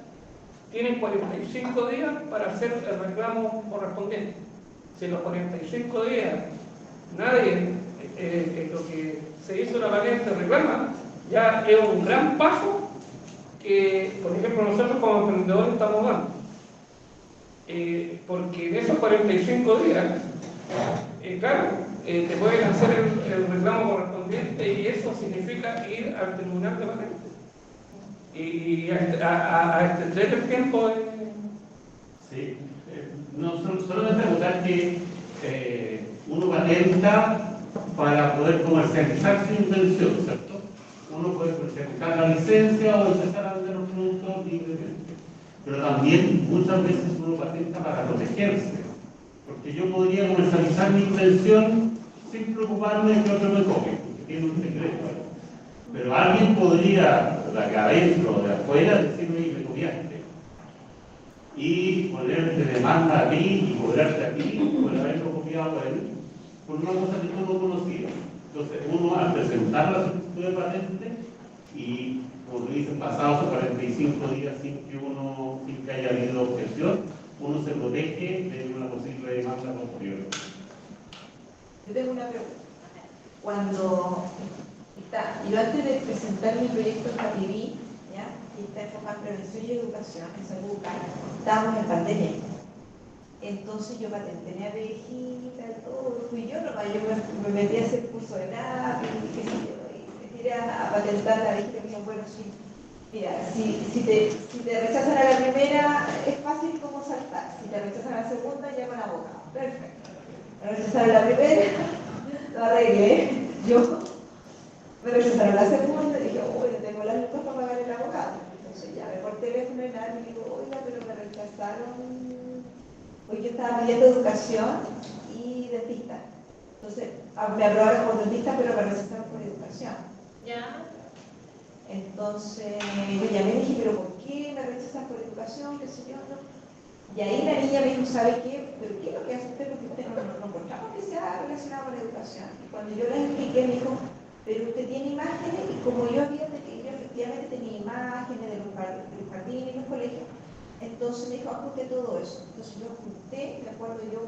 tienen 45 días para hacer el reclamo correspondiente. Si en los 45 días nadie, en lo que se hizo la patente reclama, ya es un gran paso que, por ejemplo, nosotros como emprendedores estamos dando. Porque en esos 45 días, claro, te pueden hacer el reclamo correspondiente y eso significa ir al tribunal de patentes. Y a extender el tiempo de... Sí, no, solamente notar que uno patenta para poder comercializar su invención, ¿cierto? Uno puede comercializar la licencia o empezar a vender los productos libremente. Pero también muchas veces uno patenta para protegerse. Porque yo podría comercializar mi invención sin preocuparme de que otro me copie, porque tiene un secreto ahí. Pero alguien podría, de acá adentro o de afuera, decirme que me copiaste. Y ponerte demanda a ti y cobrarte a ti por haberlo copiado a él, por una cosa que tú no conocías. Entonces, uno al presentar la solicitud de patente y, como dicen, pasados 45 días sin que haya habido objeción, uno se protege de una posible demanda posterior. Yo tengo una pregunta. Yo antes de presentar mi proyecto en Capibí, ¿ya? Que está enfocado en prevención y educación, en salud bucal, estábamos en pandemia. Entonces yo patenté mi abejita, todo, fui yo nomás, yo me metí a hacer curso de lápiz, qué sé yo, y me tiré a patentar la abejita, y me dijeron, bueno, sí, mira, si te rechazan a la primera, es fácil como saltar, si te rechazan a la segunda, llaman a abogado, perfecto. Me rechazaron a la primera, lo arreglé, yo me rechazaron a la segunda, y dije, uy, no tengo las lucas para pagar el abogado. Entonces ya me por teléfono y nada, y digo, oiga, pero me rechazaron. Hoy yo estaba pidiendo educación y dentista. Entonces, me aprobaron por dentista, pero me rechazaron por educación. ¿Ya? Entonces, yo llamé y dije, ¿pero por qué me rechazan por educación? ¿Qué sé yo? No. Y ahí la niña me dijo, ¿sabe qué? ¿Pero qué es lo que hace usted? Porque usted no encontramos que sea relacionado con la educación. Y cuando yo le expliqué, me dijo, pero usted tiene imágenes, y como yo efectivamente tenía imágenes de los jardines y los colegios, entonces me dijo, ajuste todo eso. Entonces yo ajusté, me acuerdo yo,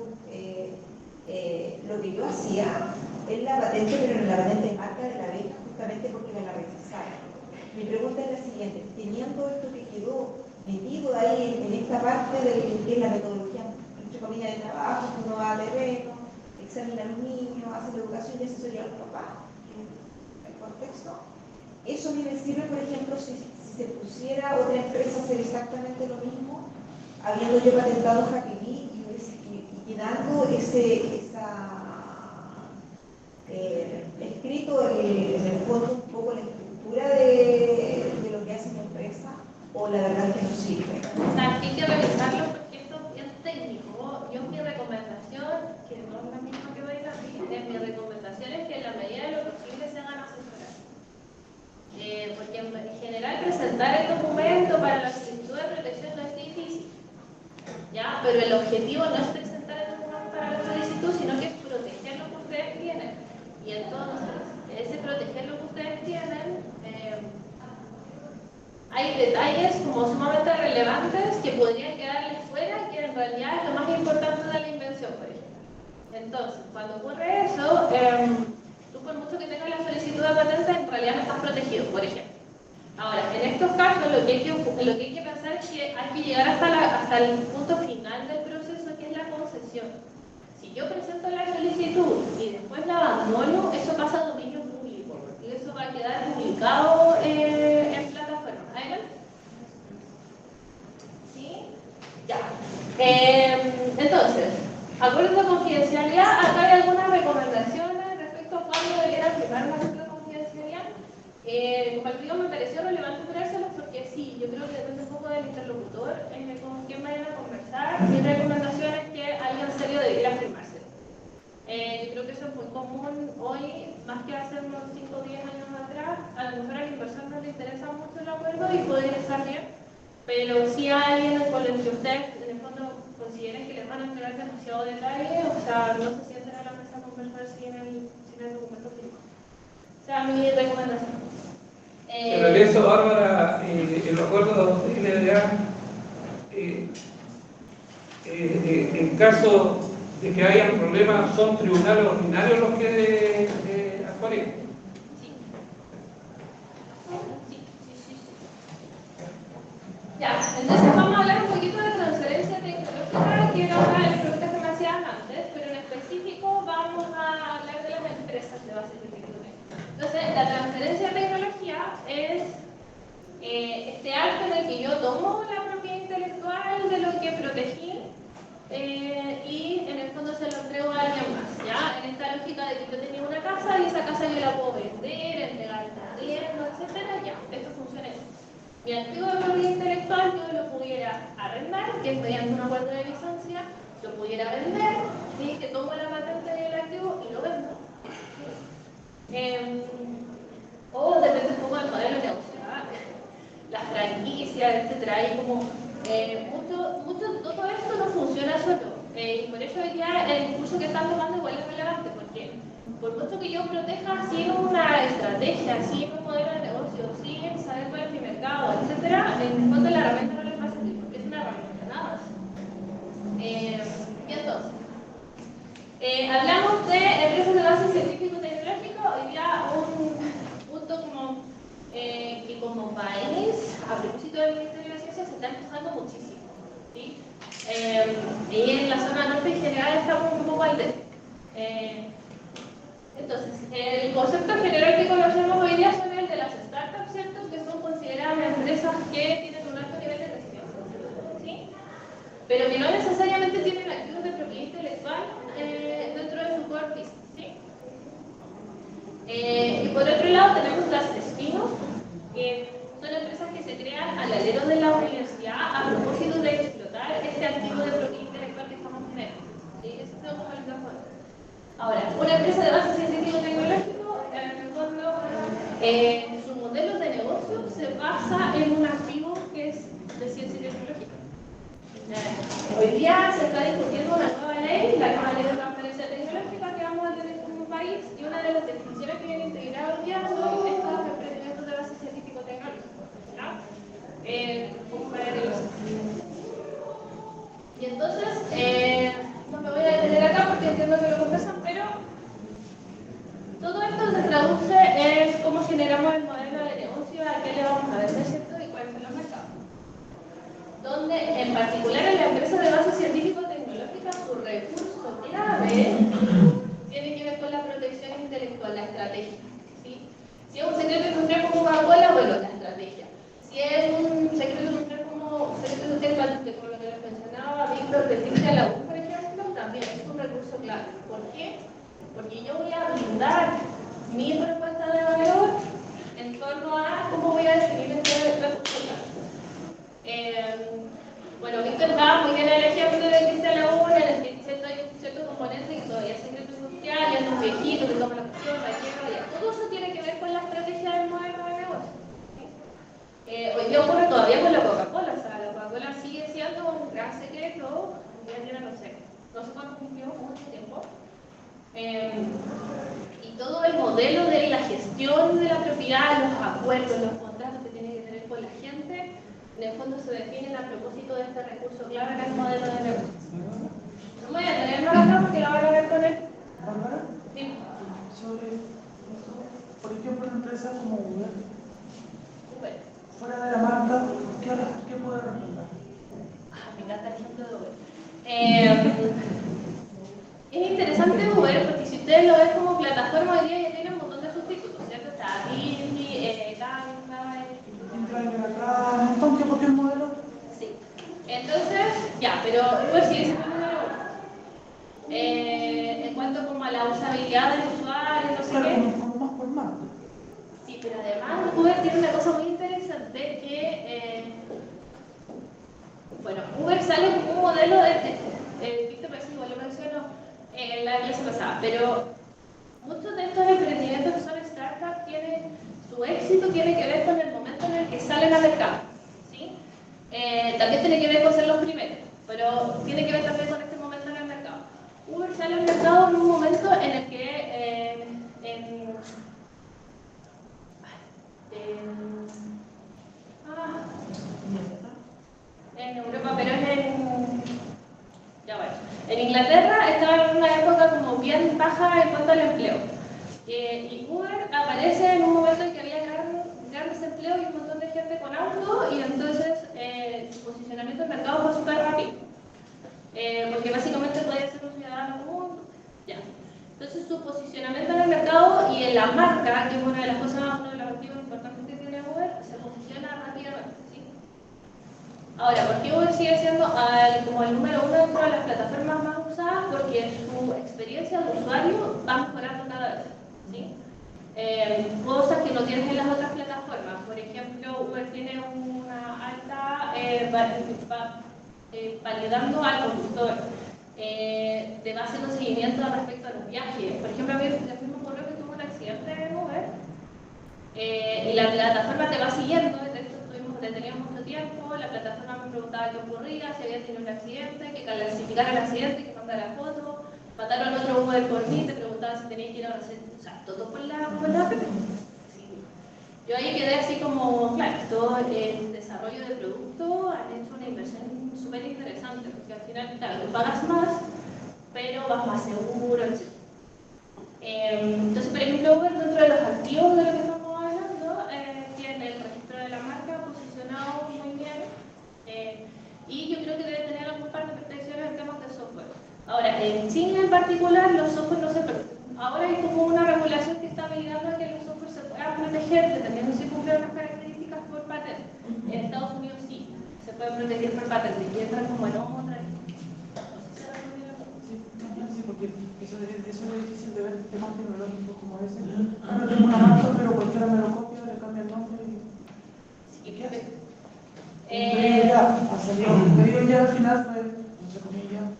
lo que yo hacía es la patente, pero en la patente de marca de la beca, justamente porque me la rechazaron. Mi pregunta es la siguiente, teniendo esto que quedó metido ahí en esta parte de que es la metodología, entre comillas, de trabajo, uno va al terreno, examina a los niños, hace la educación y asesoría a los papás, en el contexto, eso me sirve, por ejemplo, si se pusiera otra empresa a hacer exactamente lo mismo, habiendo yo patentado Happy y dando escrito en el fondo un poco la estructura de lo que hace la empresa, o la verdad que no sirve. O sea, hay que revisarlo porque esto es bien técnico. Yo mi recomendación, que no es la misma que doy aquí, mi recomendación es que en la medida de lo posible se hagan asesorar. Porque en general presentar el documento para la solicitud de protección no es difícil, ¿ya? Pero el objetivo no es presentar el documento para la solicitud, sino que es proteger lo que ustedes tienen. Y entonces, ese proteger lo que ustedes tienen, hay detalles como sumamente relevantes que podrían quedarles fuera, que en realidad es lo más importante de la invención, por ejemplo. Entonces, cuando ocurre eso, tú por mucho que tengas la solicitud de patente, en realidad no estás protegido, por ejemplo. Ahora, en estos casos, lo que hay que pensar es que hay que llegar hasta el punto final del proceso, que es la concesión. Si yo presento la solicitud y después la abandono, eso pasa a dominio público, y eso va a quedar publicado en plataformas. ¿Adelante? ¿Sí? Ya. Entonces, acuerdos de confidencialidad, acá hay algunas recomendaciones respecto a cuándo debiera firmar un acuerdo de confidencialidad. Como les digo, me pareció relevante traérselos porque sí, yo creo que depende un poco del interlocutor, con quién vayan a conversar. Mi recomendación es que alguien serio debiera firmarse. Yo creo que eso es muy común hoy, más que hace unos 5 o 10 años atrás. A lo mejor al inversor no le interesa mucho el acuerdo y puede estar bien, pero si hay alguien con el que ustedes en el fondo consideren que les van a entregar demasiado detalle, o sea, no se sienten a la mesa a conversar sin el documento firmado. O sea, mi recomendación. Pero eso, Bárbara, el acuerdo de NDA, en caso de que haya problemas, ¿son tribunales ordinarios los que actuarían? Sí. Ya, entonces vamos a hablar un poquito de transferencia tecnológica, que era una de las preguntas que me hacían antes, pero en específico vamos a hablar de las empresas de base tecnológica. Entonces, la transferencia de tecnología es este acto en el que yo tomo la propiedad intelectual de lo que protegí y en el fondo se lo entrego a alguien más, ¿ya? En esta lógica de que yo tenía una casa y esa casa yo la puedo vender, entregar arriendo, etcétera, ya, esto funciona así. Mi activo de propiedad intelectual yo lo pudiera arrendar, que es mediante un acuerdo de licencia, lo pudiera vender, ¿sí? Que tomo la patente del activo y lo vendo. O depende un poco del modelo de negocio, las franquicias, etcétera. Hay como todo esto no funciona solo. Y por eso hoy día el discurso que están tomando igual es relevante, porque por mucho que yo proteja sin una estrategia, sin un modelo de negocio, sin saber cuál es mi mercado, etcétera, en el fondo la herramienta no les va a servir, porque es una herramienta, nada más. Y entonces, hablamos de empresas de base científico-tecnológico. Hoy día un punto como que como país, a propósito del Ministerio de Ciencia, se está empujando muchísimo, ¿sí? Y en la zona norte en general estamos un poco al dente. Entonces, el concepto general que conocemos hoy día son el de las startups, ¿cierto? Que son consideradas empresas que tienen un alto nivel de crecimiento, ¿sí? Pero que no necesariamente tienen activos de propiedad intelectual dentro de su core business, ¿sí? Y por otro lado tenemos las spin-off, que son empresas que se crean al alero de la universidad a propósito de explotar este activo de propiedad intelectual que estamos generando, ¿sí? Eso es como el mejor. Ahora, una empresa de base científico-tecnológico, en el fondo, su modelo de negocio se basa en un activo que es de ciencia y tecnología. Hoy día se está discutiendo una nueva ley, la nueva ley de transferencia tecnológica que vamos a tener como país, y una de las definiciones que viene integrada hoy día son estos emprendimientos de base científico-tecnológico, ¿ya? Como para que lo sepan. Y entonces, no me voy a detener acá porque entiendo que lo conversan, pero todo esto se traduce en cómo generamos el modelo de negocio, a qué le vamos a vender, ¿cierto? Y cuáles son los mercados. Donde, en particular, en la empresa de base científico-tecnológica, su recurso clave tiene que ver con la protección intelectual, la estrategia, ¿sí? Si es un secreto industrial como Coca-Cola, bueno, la estrategia. Si es un secreto industrial como lo que les mencionaba Víctor de Ciencia la U, por ejemplo, también es un recurso clave. ¿Por qué? Porque yo voy a blindar mi propuesta de valor en torno a cómo voy a definir este recurso clave. Bueno, Víctor estaba muy bien el ejemplo de Ciencia la U, en el que hay un cierto componente que todavía es secreto industrial, ya es un viejito que toma la cuestión, la tierra, todo eso tiene que ver con la estrategia del modelo de negocio. Hoy día ocurre todavía con la Coca-Cola, o sea, la Coca-Cola sigue siendo un gran secreto, ya tiene, no sé cuánto cumplió, mucho tiempo. Y todo el modelo de la gestión de la propiedad, los acuerdos, los contratos que tiene que tener con la gente, en el fondo se definen a propósito de este recurso clave en el modelo de negocio. No voy a tener más acá porque la voy a ver con él. ¿Bárbara? Sí. Sobre eso, por ejemplo, una empresa como Uber, fuera de la marca, ¿qué puede representar? Me encanta el ejemplo de Uber. Es interesante Uber porque si ustedes lo ven como plataforma hoy día ya tiene un montón de sustitutos, ¿cierto? Está Didi, Canva, Entonces, ¿por qué el modelo? sí. Entonces, ya, pero Uber sigue siendo el número uno. En cuanto como a la usabilidad del usuario, no sé qué. Como más por marca. Sí, Sí, pero además Uber tiene una cosa muy interesante que, bueno, Uber sale como un modelo Víctor parece igual lo mencionó en la clase pasada, pero muchos de estos emprendimientos que son startups su éxito tiene que ver con el momento en el que salen al mercado, ¿sí? También tiene que ver con ser los primeros, pero tiene que ver también con este momento en el mercado. Uber sale al mercado en un momento en el que en Europa, pero en Inglaterra estaba en una época como bien baja en cuanto al empleo. Y Uber aparece en un momento en que había gran desempleo y un montón de gente con auto, y entonces su posicionamiento en el mercado fue súper rápido. Porque básicamente podía ser un ciudadano común. Ya. Entonces su posicionamiento en el mercado y en la marca, que es uno de los activos importantes que tiene Uber, se posiciona rápidamente. ¿Sí? Ahora, ¿por qué Uber sigue siendo como el número uno dentro de las plataformas más usadas? Porque su experiencia de usuario va mejorando cada vez. ¿Sí? Cosas que no tienes en las otras plataformas. Por ejemplo, Uber tiene una alta validando al conductor. Te va haciendo seguimiento respecto a los viajes. Por ejemplo, a mí me ocurrió que tuve un accidente en Uber y la plataforma te va siguiendo. De hecho, estuvimos detenidos mucho tiempo. La plataforma me preguntaba qué ocurría, si había tenido un accidente, que clasificara el accidente, que mandara fotos. Mandaron otro Uber por mí, te preguntaba si tenía que ir a hacer, o sea, todo por la app. Sí. Yo ahí quedé así como, claro, todo el desarrollo de producto han hecho una inversión súper interesante, porque al final, claro, tú pagas más, pero vas más seguro, etc. Entonces, por ejemplo, Uber, dentro de los activos de lo que estamos hablando, tiene el registro de la marca posicionado muy bien, y yo creo que debe tener algún par de protecciones en temas de software. Ahora, en Chile en particular, los software no se protegen. Ahora hay como una regulación que está obligando a que los software se puedan proteger, dependiendo si cumplen unas características por patente. En Estados Unidos sí, se pueden proteger por patente, y entran como en otra. Sí, porque eso es difícil de ver temas tecnológicos como ese. Ahora tengo una marca, pero cualquiera me lo copia, le cambia el nombre y... Sí, ¿qué hace? Un pedido ya al final fue, entre comillas,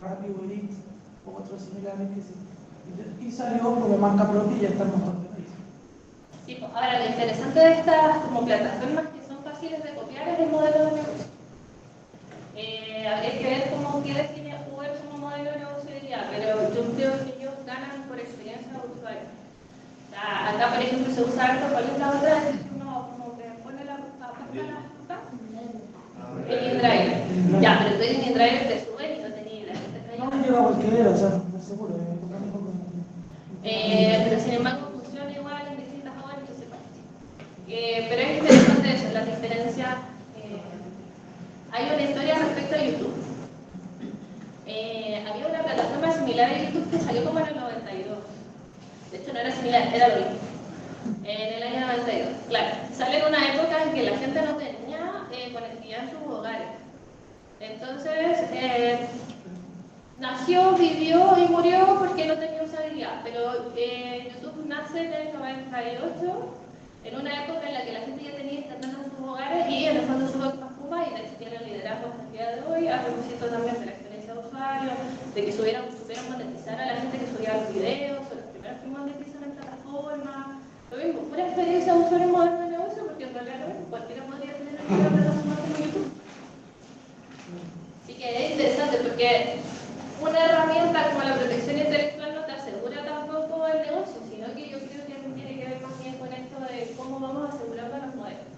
Rappi, Uber Eats o otros similares que sí. Y salió como marca propia y ya está mejor de país. Sí, pues, ahora lo interesante de estas como plataformas que son fáciles de copiar es el modelo de negocio. Habría que ver cómo qué define Uber como modelo de negocio de día, pero yo creo que ellos ganan por experiencia de usuario. O sea, acá, por ejemplo, se usa harto, ¿cuál es la otra? Uno como que pone la ruta en InDriver. Ya, pero tú en InDriver te suben y no tenías la gente. No me lleva cualquiera, o sea, no es seguro. Pero sin embargo funciona igual en distintas horas, no sé cuál. Pero es interesante eso, la diferencia. Hay una historia respecto a YouTube. Había una plataforma similar a YouTube que salió como en el 92. De hecho no era similar, era lo mismo. En el año 92. Claro, sale en una época en que la gente no tenía conectividad en sus hogares. Entonces, nació, vivió y murió porque no tenía usabilidad. Pero YouTube nace en el 98, en una época en la que la gente ya tenía internet en sus hogares y en el fondo su más Puma, y de hecho tiene el liderazgo hasta el día de hoy, a propósito también de la experiencia de usuario, de que supieran monetizar a la gente que subía los videos, son los primeros que monetizan en plataforma. Lo mismo, una experiencia de usuario moderno de negocio, porque en realidad cualquiera podría tener una plataforma como YouTube. Así que es interesante porque una herramienta como la protección intelectual no te asegura tampoco el negocio, sino que yo creo que tiene que ver más bien con esto de cómo vamos asegurando los modelos.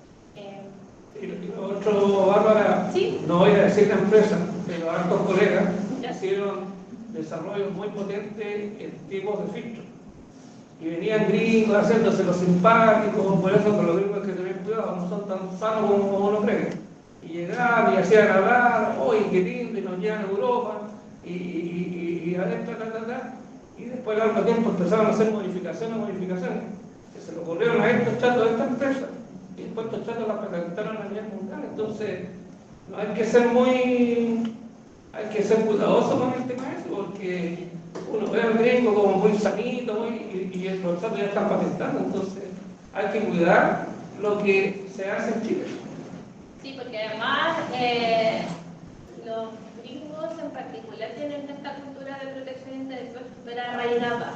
Y lo otro, Bárbara, ¿Sí? no voy a decir la empresa, pero hartos colegas hicieron desarrollos muy potentes en tipos de filtros. Y venían gringos haciéndose los simpáticos, por eso con los gringos hay que tener cuidado, no son tan sanos como uno cree. Y llegaban y hacían hablar, ¡oye, qué lindo! Y nos llevan a Europa, y a ver, y después al largo tiempo empezaron a hacer modificaciones, que se le ocurrieron a estos chatos de esta empresa, y después estos chatos las presentaron a nivel mundial. Entonces, no hay que ser cuidadoso con el tema ese, porque uno ve al gringo como muy sanito, y los chatos ya están patentando, entonces hay que cuidar lo que se hace en Chile. Sí, porque además los gringos en particular tienen esta cultura de protección intelectual súper arraigada.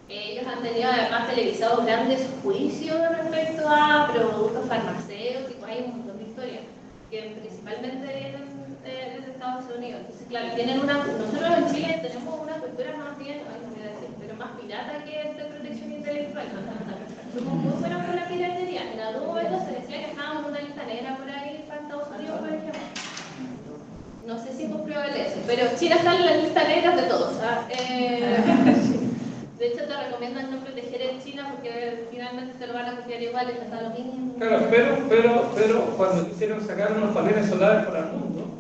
Ellos han tenido además televisados grandes juicios respecto a productos farmacéuticos, hay un montón de historias que principalmente vienen desde Estados Unidos. Entonces, claro, tienen nosotros en Chile tenemos una cultura más bien, no voy a decir, pero más pirata que de protección intelectual. Somos muy buenos con la piratería. En algún momento se decía que estábamos en una lista negra por ahí para Estados Unidos, por ejemplo. No sé si es comprobable eso, pero China está en la lista negra de todos. De hecho, te recomiendan no proteger en China porque finalmente te lo van a copiar igual y te está lo mismo. Claro, pero cuando quisieron sacar unos paneles solares para el mundo,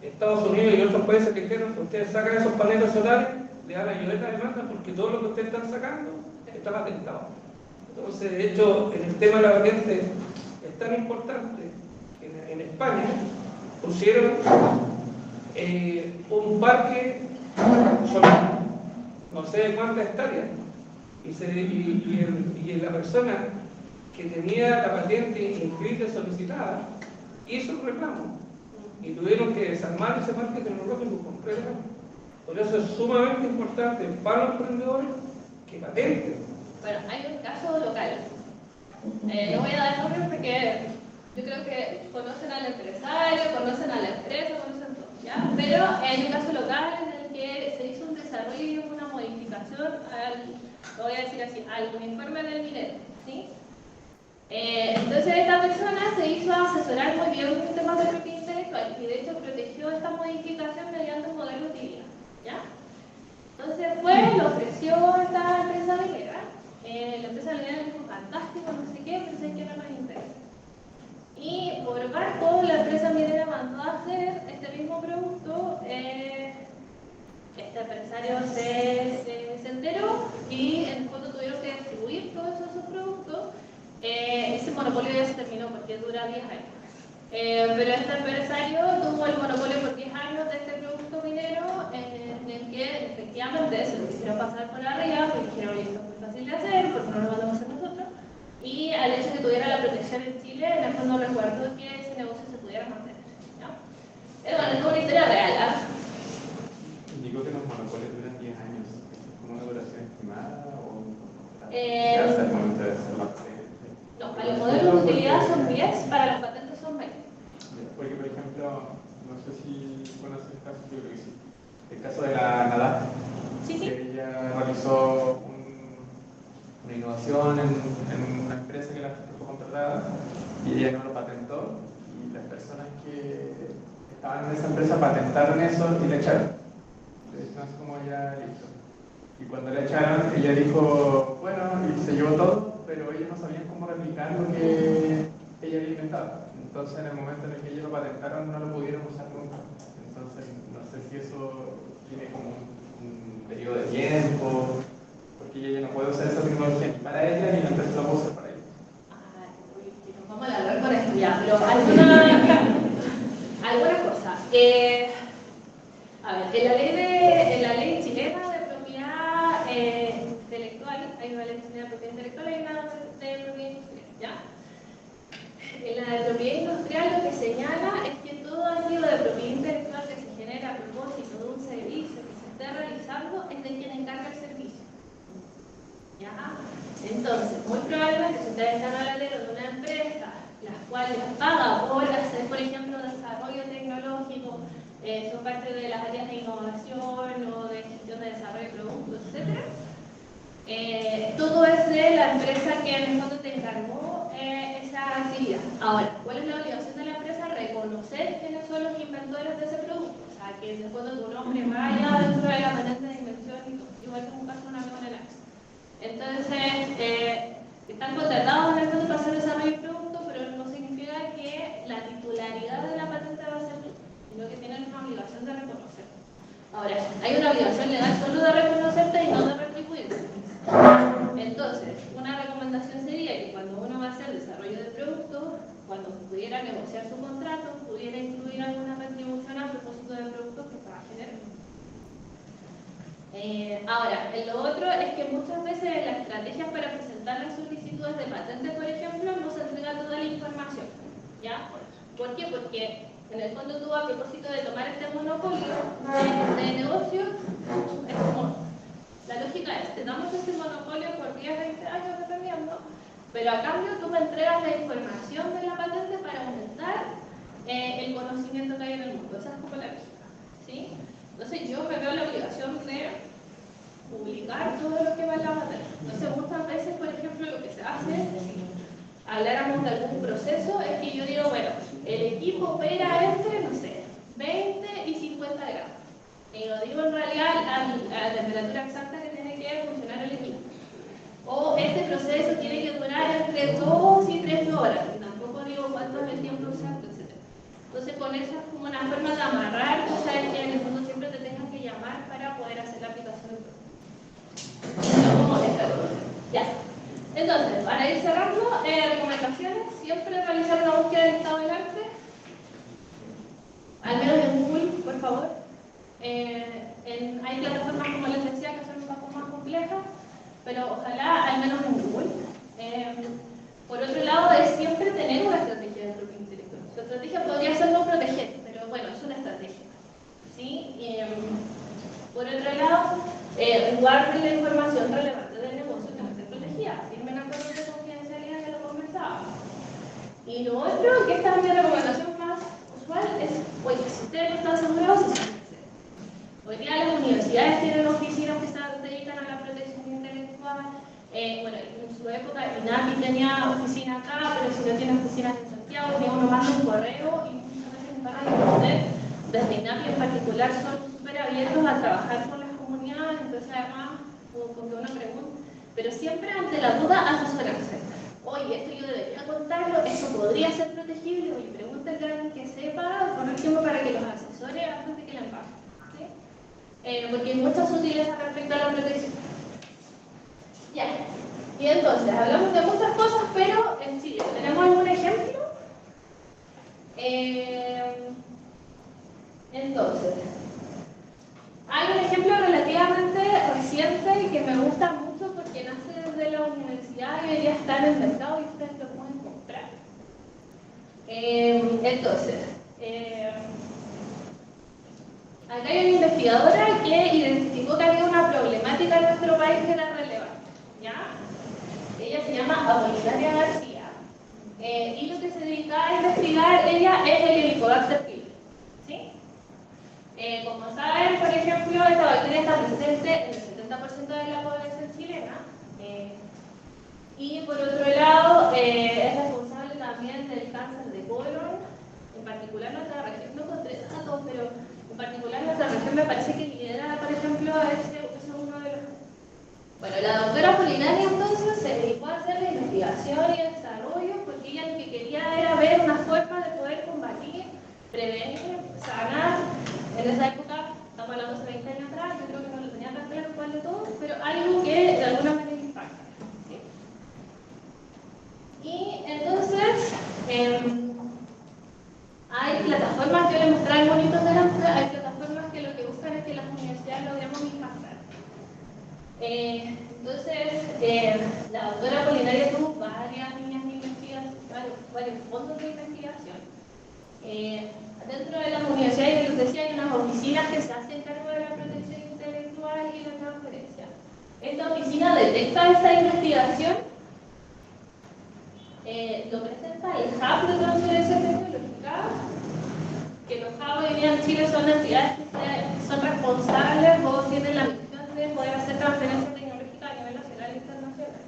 Estados Unidos y otros países dijeron que ustedes sacan esos paneles solares, le dan la violeta demanda porque todo lo que ustedes están sacando está patentado. Entonces, de hecho, en el tema de la patente es tan importante que en España pusieron un parque solar, no sé de cuántas hectáreas, y la persona que tenía la patente inscrita y solicitada hizo un reclamo y tuvieron que desarmar ese parque tecnológico completamente. Por eso es sumamente importante para los emprendedores que patenten. Bueno, hay un caso local. No voy a dar nombres porque yo creo que conocen al empresario, conocen a la empresa, conocen todo, ¿ya? Pero hay un caso local en el que se hizo un desarrollo y una modificación lo voy a decir así, al uniforme del minero, ¿sí? Entonces esta persona se hizo asesorar muy bien en temas de propiedad intelectual y de hecho protegió esta modificación mediante un modelo utilidad, ¿ya? Entonces le ofreció a esta empresa minera, la empresa minera le dijo fantástico, no sé qué, pensé que no nos interesa. Y por barco la empresa minera mandó a hacer este mismo producto, este empresario se enteró y en el fondo tuvieron que distribuir todos esos productos. Ese monopolio ya se terminó porque dura 10 años. Pero este empresario tuvo el monopolio por 10 años de este producto minero en el que efectivamente se lo quisieron pasar por arriba, porque dijeron, esto es muy fácil de hacer, porque no lo vamos a hacer nosotros. Y al hecho de que tuviera la protección en Chile, en el fondo recuerdo que ese negocio se pudiera mantener. ¿Ya? Bueno, es una historia real. Indicó que los monopolios duran 10 años. ¿Es como una duración estimada o hasta el momento de hacer la No, para los modelos de utilidad son 10, para las patentes son 20. Porque, por ejemplo, no sé si conoces el caso, yo creo que sí. El caso de la Nadal, Sí, sí. que ella realizó una innovación en una empresa que la fue contratada y ella no lo patentó y las personas que estaban en esa empresa patentaron eso y la echaron. Entonces, no es como ella lo hizo. Y cuando la echaron, ella dijo, bueno, y se llevó todo, pero ellos no sabían cómo replicar lo que ella había inventado. Entonces, en el momento en el que ellos lo patentaron, no lo pudieron usar nunca. Entonces, no sé si eso tiene como un periodo de tiempo, porque ella ya no puede usar esa tecnología ni para ella ni la empresa la puede usar para ella. Nos vamos a hablar con esto ya, pero alguna cosa. A ver, en la ley chilena de propiedad intelectual, hay una ley chilena de propiedad intelectual y una de propiedad industrial, ¿ya? En la de propiedad industrial lo que señala es que todo aquello de propiedad intelectual que se genera a propósito de un servicio que se esté realizando es de quien encarga el servicio. ¿Ya? Entonces, muy probablemente si ustedes están al alero de una empresa, las cuales paga por hacer, por ejemplo, desarrollo tecnológico, son parte de las áreas de innovación o de gestión de desarrollo de productos, etc. Todo es de la empresa que en el fondo te encargó esa actividad. Ahora, ¿cuál es la obligación de la empresa? Reconocer quiénes son los inventores de ese producto. O sea, que en el fondo tu nombre vaya dentro de la patente de invención y todo. Igual que un caso de una nueva enlace. Entonces, están contratados en el fondo para hacer desarrollo de producto, pero no significa que la titularidad de la patente va a ser tuya, sino que tienen una obligación de reconocer. Ahora, hay una obligación legal solo de reconocerte y no de retribuirte. Entonces, una recomendación sería que cuando uno va a hacer desarrollo de producto, cuando pudiera negociar su contrato, pudiera incluir alguna retribución a propósito de productos que se va a generar. Ahora, lo otro es que muchas veces las estrategias para presentar las solicitudes de patente, por ejemplo, no se entrega toda la información. ¿Ya? ¿Por qué? Porque en el fondo tú, a propósito de tomar este monopolio de negocio, es como, la lógica es, te damos este monopolio por 10, 20 años dependiendo, pero a cambio tú me entregas la información de la patente para aumentar el conocimiento que hay en el mundo. Esa es como la lógica, ¿sí? Entonces yo me veo la obligación de publicar todo lo que va en la patente. Entonces muchas veces, por ejemplo, lo que se hace, habláramos de algún proceso, es que yo digo, bueno, el equipo opera entre, no sé, 20 y 50 grados. Y lo digo en realidad a la temperatura exacta que tiene que funcionar el equipo. O este proceso tiene que durar entre 2 y 3 horas. Y tampoco digo cuánto es el tiempo exacto, etc. Entonces con eso es como una forma de amarrar, o sea, que en el fondo siempre te tengan que llamar para poder hacer la aplicación del proceso. No como esta cosa. Ya. Entonces, para ir cerrando, recomendaciones, siempre realizar una búsqueda del estado del arte, al menos en Google, por favor. Hay plataformas, como les decía, que son un poco más complejas, pero ojalá al menos en Google. Por otro lado, es siempre tener una estrategia de propiedad intelectual. Su estrategia podría ser no proteger, pero bueno, es una estrategia, ¿sí? Por otro lado, guarden la información relevante del negocio que no esté protegida. Firmen acuerdos de confidencialidad, ya lo comentábamos. Y lo otro, que esta es mi recomendación más usual, es, oye, si ustedes no están seguros, hoy día las universidades tienen oficinas que se dedican a la protección intelectual. Bueno, en su época INAPI tenía oficina acá, pero si no tiene oficinas en Santiago, que uno manda un correo y muchas veces van a responder. Desde INAPI en particular son súper abiertos a trabajar con las comunidades, entonces además, con que uno pregunte, pero siempre ante la duda asesorarse. Oye, esto yo debería contarlo, eso podría ser protegible, oye, pregúntenle a alguien que sepa, por último, para que los asesore antes de que la embarquen. Porque hay muchas sutilezas respecto a la protección. Ya. Y entonces, hablamos de muchas cosas, pero en Chile, ¿tenemos algún ejemplo? Entonces, hay un ejemplo relativamente reciente que me gusta mucho porque nace desde la universidad y hoy día está en el mercado y ustedes lo pueden comprar. Entonces, acá hay una investigadora que identificó que había una problemática en nuestro país que era relevante, ¿ya? Ella se llama Apolinaria García, y lo que se dedicaba a investigar ella es el Helicobacter pylori, ¿sí? Como saben, por ejemplo, esta bacteria está presente en el 70% de la población chilena, y por otro lado, es responsable también del cáncer de colon, en particular en nuestra región, no encontré datos, pero en particular en nuestra región me parece que lidera, por ejemplo, ese uno de los... Bueno, la doctora Apolinaria entonces se dedicó a hacer la investigación y el desarrollo porque ella lo que quería era ver una forma de poder combatir, prevenir, sanar. En esa época, estamos hablando hace 20 años atrás, yo creo que no lo tenía tan claro cuál de todos, pero algo que de alguna manera impacta, ¿sí? Y entonces, hay plataformas, yo les mostré el monito delante, hay plataformas que lo que buscan es que las universidades logremos impactar. Entonces, la doctora Apolinaria tuvo varias líneas de investigación, varios fondos de investigación. Dentro de las universidades, les decía, hay unas oficinas que se hacen cargo de la protección intelectual y la transferencia. Esta oficina detecta esta investigación, lo presenta el Hub de Transferencia Tecnológica, que los Hub hoy día en Chile son entidades que son responsables o tienen la misión de poder hacer transferencia tecnológica a nivel nacional e internacional.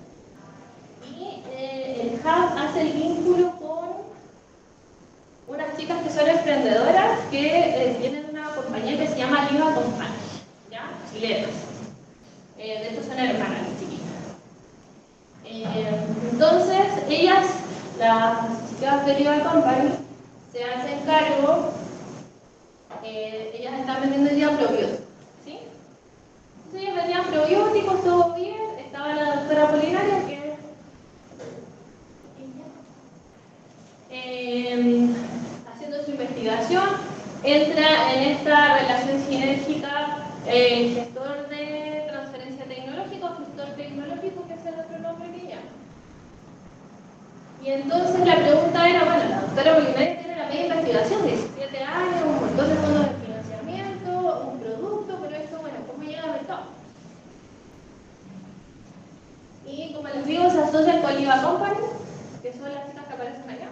Y el Hub hace el vínculo con unas chicas que son emprendedoras que tienen una compañía que se llama Liva Company, ¿ya? Chilenas. De hecho son hermanas chiquitas. Entonces, ellas, las chicas de Liva Company, se hacen cargo, ellas están vendiendo el día probióticos, ¿sí? Entonces ellas vendían probióticos, todo bien, estaba la doctora Apolinaria que haciendo su investigación, entra en esta relación sinérgica el gestor de doctora Molinari tiene la media investigación de 17 años, un montón de fondos de financiamiento, un producto, pero esto, bueno, ¿cómo llega al mercado? Y como les digo, se asocia con Liva Company, que son las chicas que aparecen allá,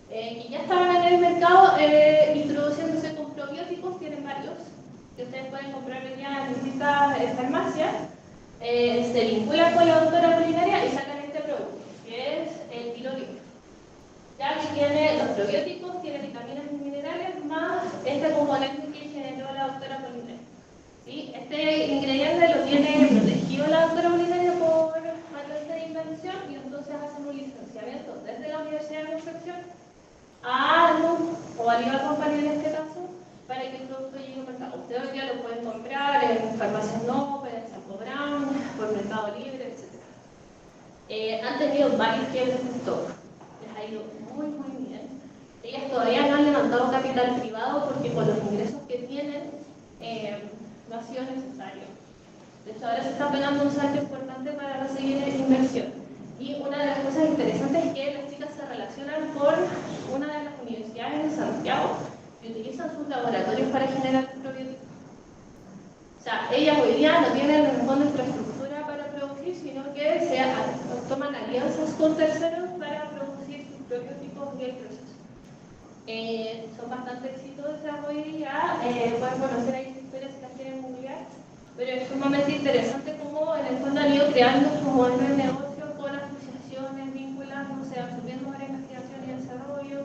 que ya estaban en el mercado introduciéndose con probióticos, tienen varios, que ustedes pueden comprar ya en distintas farmacias, se vinculan con la doctora culinaria y sacan este producto, que es el Pilolio. Ya que tiene los probióticos, tiene vitaminas y minerales, más este componente que generó la doctora culinaria. ¿Sí? Este ingrediente lo tiene protegido la doctora culinaria por patente de invención y entonces hacen un licenciamiento desde la Universidad de Concepción a ALU o a Liva Company en este caso, para que el producto llegue al mercado. Ustedes hoy día lo pueden comprar en farmacias Nobel, en Santo Brown, por Mercado Libre, etc. Han tenido varios quiebres en stock. Les ha ido muy, muy bien. Ellas todavía no han levantado capital privado porque con los ingresos que tienen no ha sido necesario. De hecho, ahora se está pegando un salto importante para recibir inversión. Y una de las cosas interesantes es que las chicas se relacionan con una de las universidades de Santiago y utilizan sus laboratorios para generar probióticos. O sea, ellas hoy día no tienen en el fondo infraestructura para producir, sino que toman alianzas con terceros para producir sus probióticos y el proceso. Son bastante exitosas hoy día, pueden conocer ahí sus historias si las quieren googlear, pero es sumamente interesante cómo en el fondo han ido creando sus modelos de negocio con asociaciones, vinculándose, absorbiendo para investigación y desarrollo.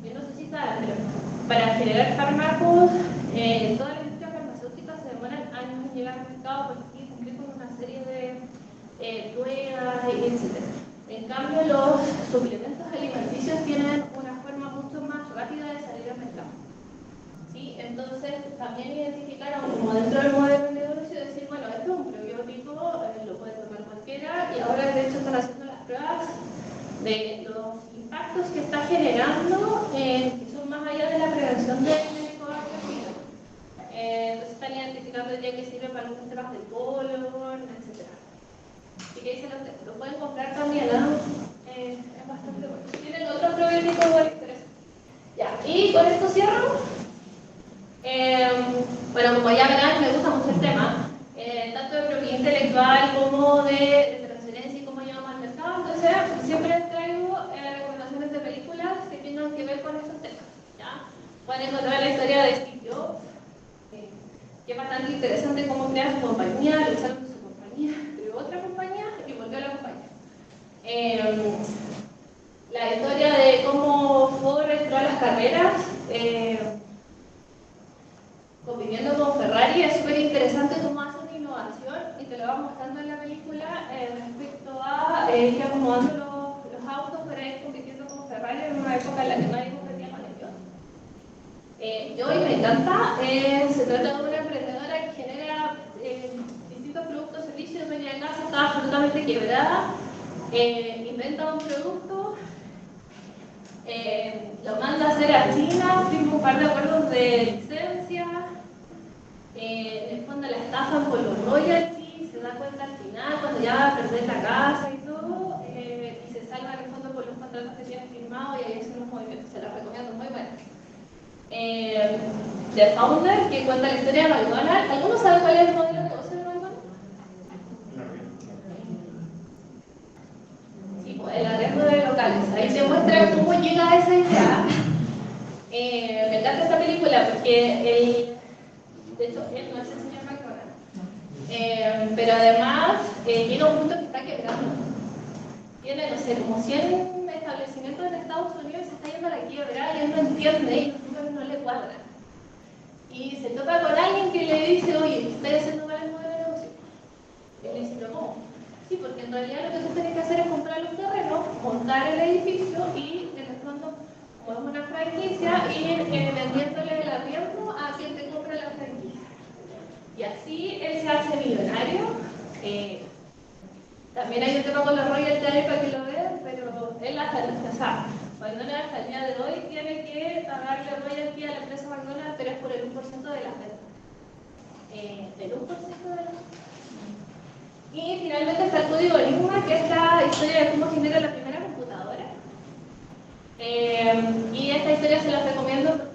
Yo no sé si saben, pero para generar fármacos, todas las industrias farmacéuticas se demoran años en llegar al mercado porque cumplir con una serie de pruebas, etc. En cambio, los suplementos alimenticios tienen una forma mucho más rápida de salir al mercado. ¿Sí? Entonces, también identificaron como dentro del modelo de negocio decir, bueno, esto es un probiótico, lo puede tomar cualquiera, y ahora de hecho están haciendo las pruebas de los impactos que está generando, que son más allá de la prevención del helicobacter. Entonces están identificando ya que sirve para algunos temas del colon, etc. Así que dicen ustedes, lo pueden comprar también, ¿no? Es bastante bueno. Tienen otro probiótico igual interesante. Ya, y con esto cierro. Bueno, como ya verán, me gusta mucho el tema, tanto de propiedad intelectual como de transferencia y cómo llevamos al mercado. Entonces, siempre les traigo recomendaciones de películas que tengan que ver con estos temas. ¿Ya? Pueden encontrar la historia de Steve Jobs, que es bastante interesante cómo crear su compañía, luchar con su compañía, creó otra compañía y volvió a la compañía. La historia de cómo Ford entró a las carreras, compitiendo con Ferrari, es súper interesante cómo hace una innovación y te lo va mostrando en la película respecto a ir acomodando los autos para ir compitiendo con Ferrari en una época en la que nadie competía con ellos. Yo me encanta, se trata de una emprendedora que genera distintos productos y servicios. Venía de casa, estaba absolutamente quebrada, inventa un producto, lo manda a hacer a China, firma un par de acuerdos de licencia, en el fondo la estafan por los royalties, se da cuenta al final cuando ya va a perder la casa y todo, y se salva en el fondo por los contratos que tiene firmado y ahí hacen unos movimientos, se los recomiendo, muy buenos. The Founder, que cuenta la historia de McDonald's. ¿Alguno sabe cuál es el modelo de negocio de McDonald's? Sí, pues el arrendo de locales. Ahí se muestra cómo llega a esa idea. Me encanta esta película porque de hecho, él no es el señor McDonald's. Pero además llega a un punto que está quebrando. Tiene, no sé, como 100 establecimientos en Estados Unidos y se está yendo a la quiebra y él no entiende y los números no le cuadran. Y se topa con alguien que le dice, oye, ¿estás haciendo mal el modelo de negocio? Y él le dice, ¿cómo? Sí, porque en realidad lo que tú tienes que hacer es comprar un terreno, montar el edificio y en el fondo, como es una franquicia, ir vendiéndole el arriendo a quien te compra la franquicia. Y así él se hace millonario. También hay un tema con los royalties para que lo vean, pero él McDonald's hasta el día de hoy tiene que pagarle royalty a la empresa McDonald's, pero es por el 1% de las ventas. Del 1% de las ventas. Y finalmente está el código Enigma, que es la historia de cómo genera la primera computadora. Y esta historia se las recomiendo